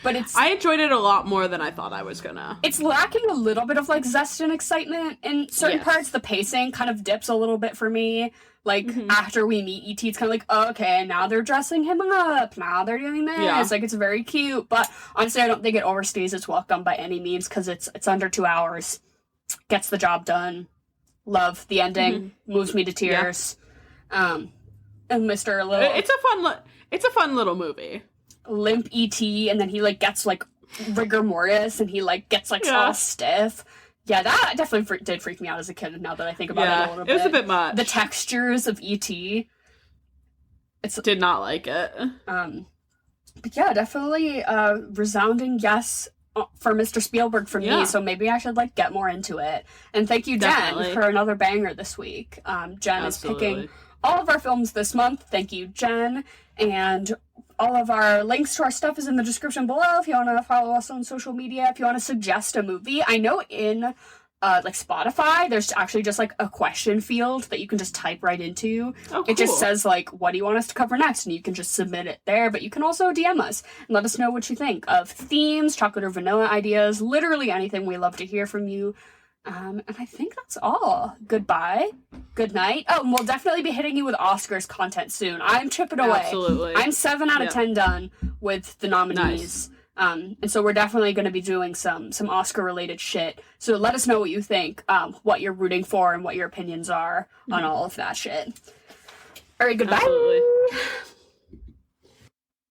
But
I enjoyed it a lot more than I thought I was gonna.
It's lacking a little bit of like zest and excitement in certain parts. The pacing kind of dips a little bit for me. Like after we meet E.T., it's kind of like, oh, okay, now they're dressing him up. Now they're doing this.
Yeah.
Like it's very cute, but honestly, I don't think it overstays its welcome by any means because it's under 2 hours. Gets the job done. Love the ending. Moves me to tears. And Mr. Little.
It's a fun little movie.
Limp E.T. and then he like gets like rigor mortis and he like gets like all stiff. Yeah, that definitely did freak me out as a kid. Now that I think about it a little bit,
it was a bit much.
The textures of E.T.
Did not like it.
But yeah, definitely resounding yes for Mr. Spielberg from me. So maybe I should like get more into it. And thank you, Jen, for another banger this week. Jen is picking all of our films this month. Thank you, Jen. And all of our links to our stuff is in the description below if you want to follow us on social media. If you want to suggest a movie, I know in like Spotify, there's actually just like a question field that you can just type right into. Oh, cool. It just says like, what do you want us to cover next? And you can just submit it there, but you can also DM us and let us know what you think of themes, chocolate or vanilla ideas, literally anything. We love to hear from you. And I think that's all. Goodbye. Good night. Oh, and we'll definitely be hitting you with Oscars content soon. I'm chipping away.
Absolutely.
I'm 7 out of 10 done with the nominees. Nice. And so we're definitely going to be doing some Oscar-related shit. So let us know what you think, what you're rooting for, and what your opinions are on all of that shit. All right, goodbye.
Absolutely.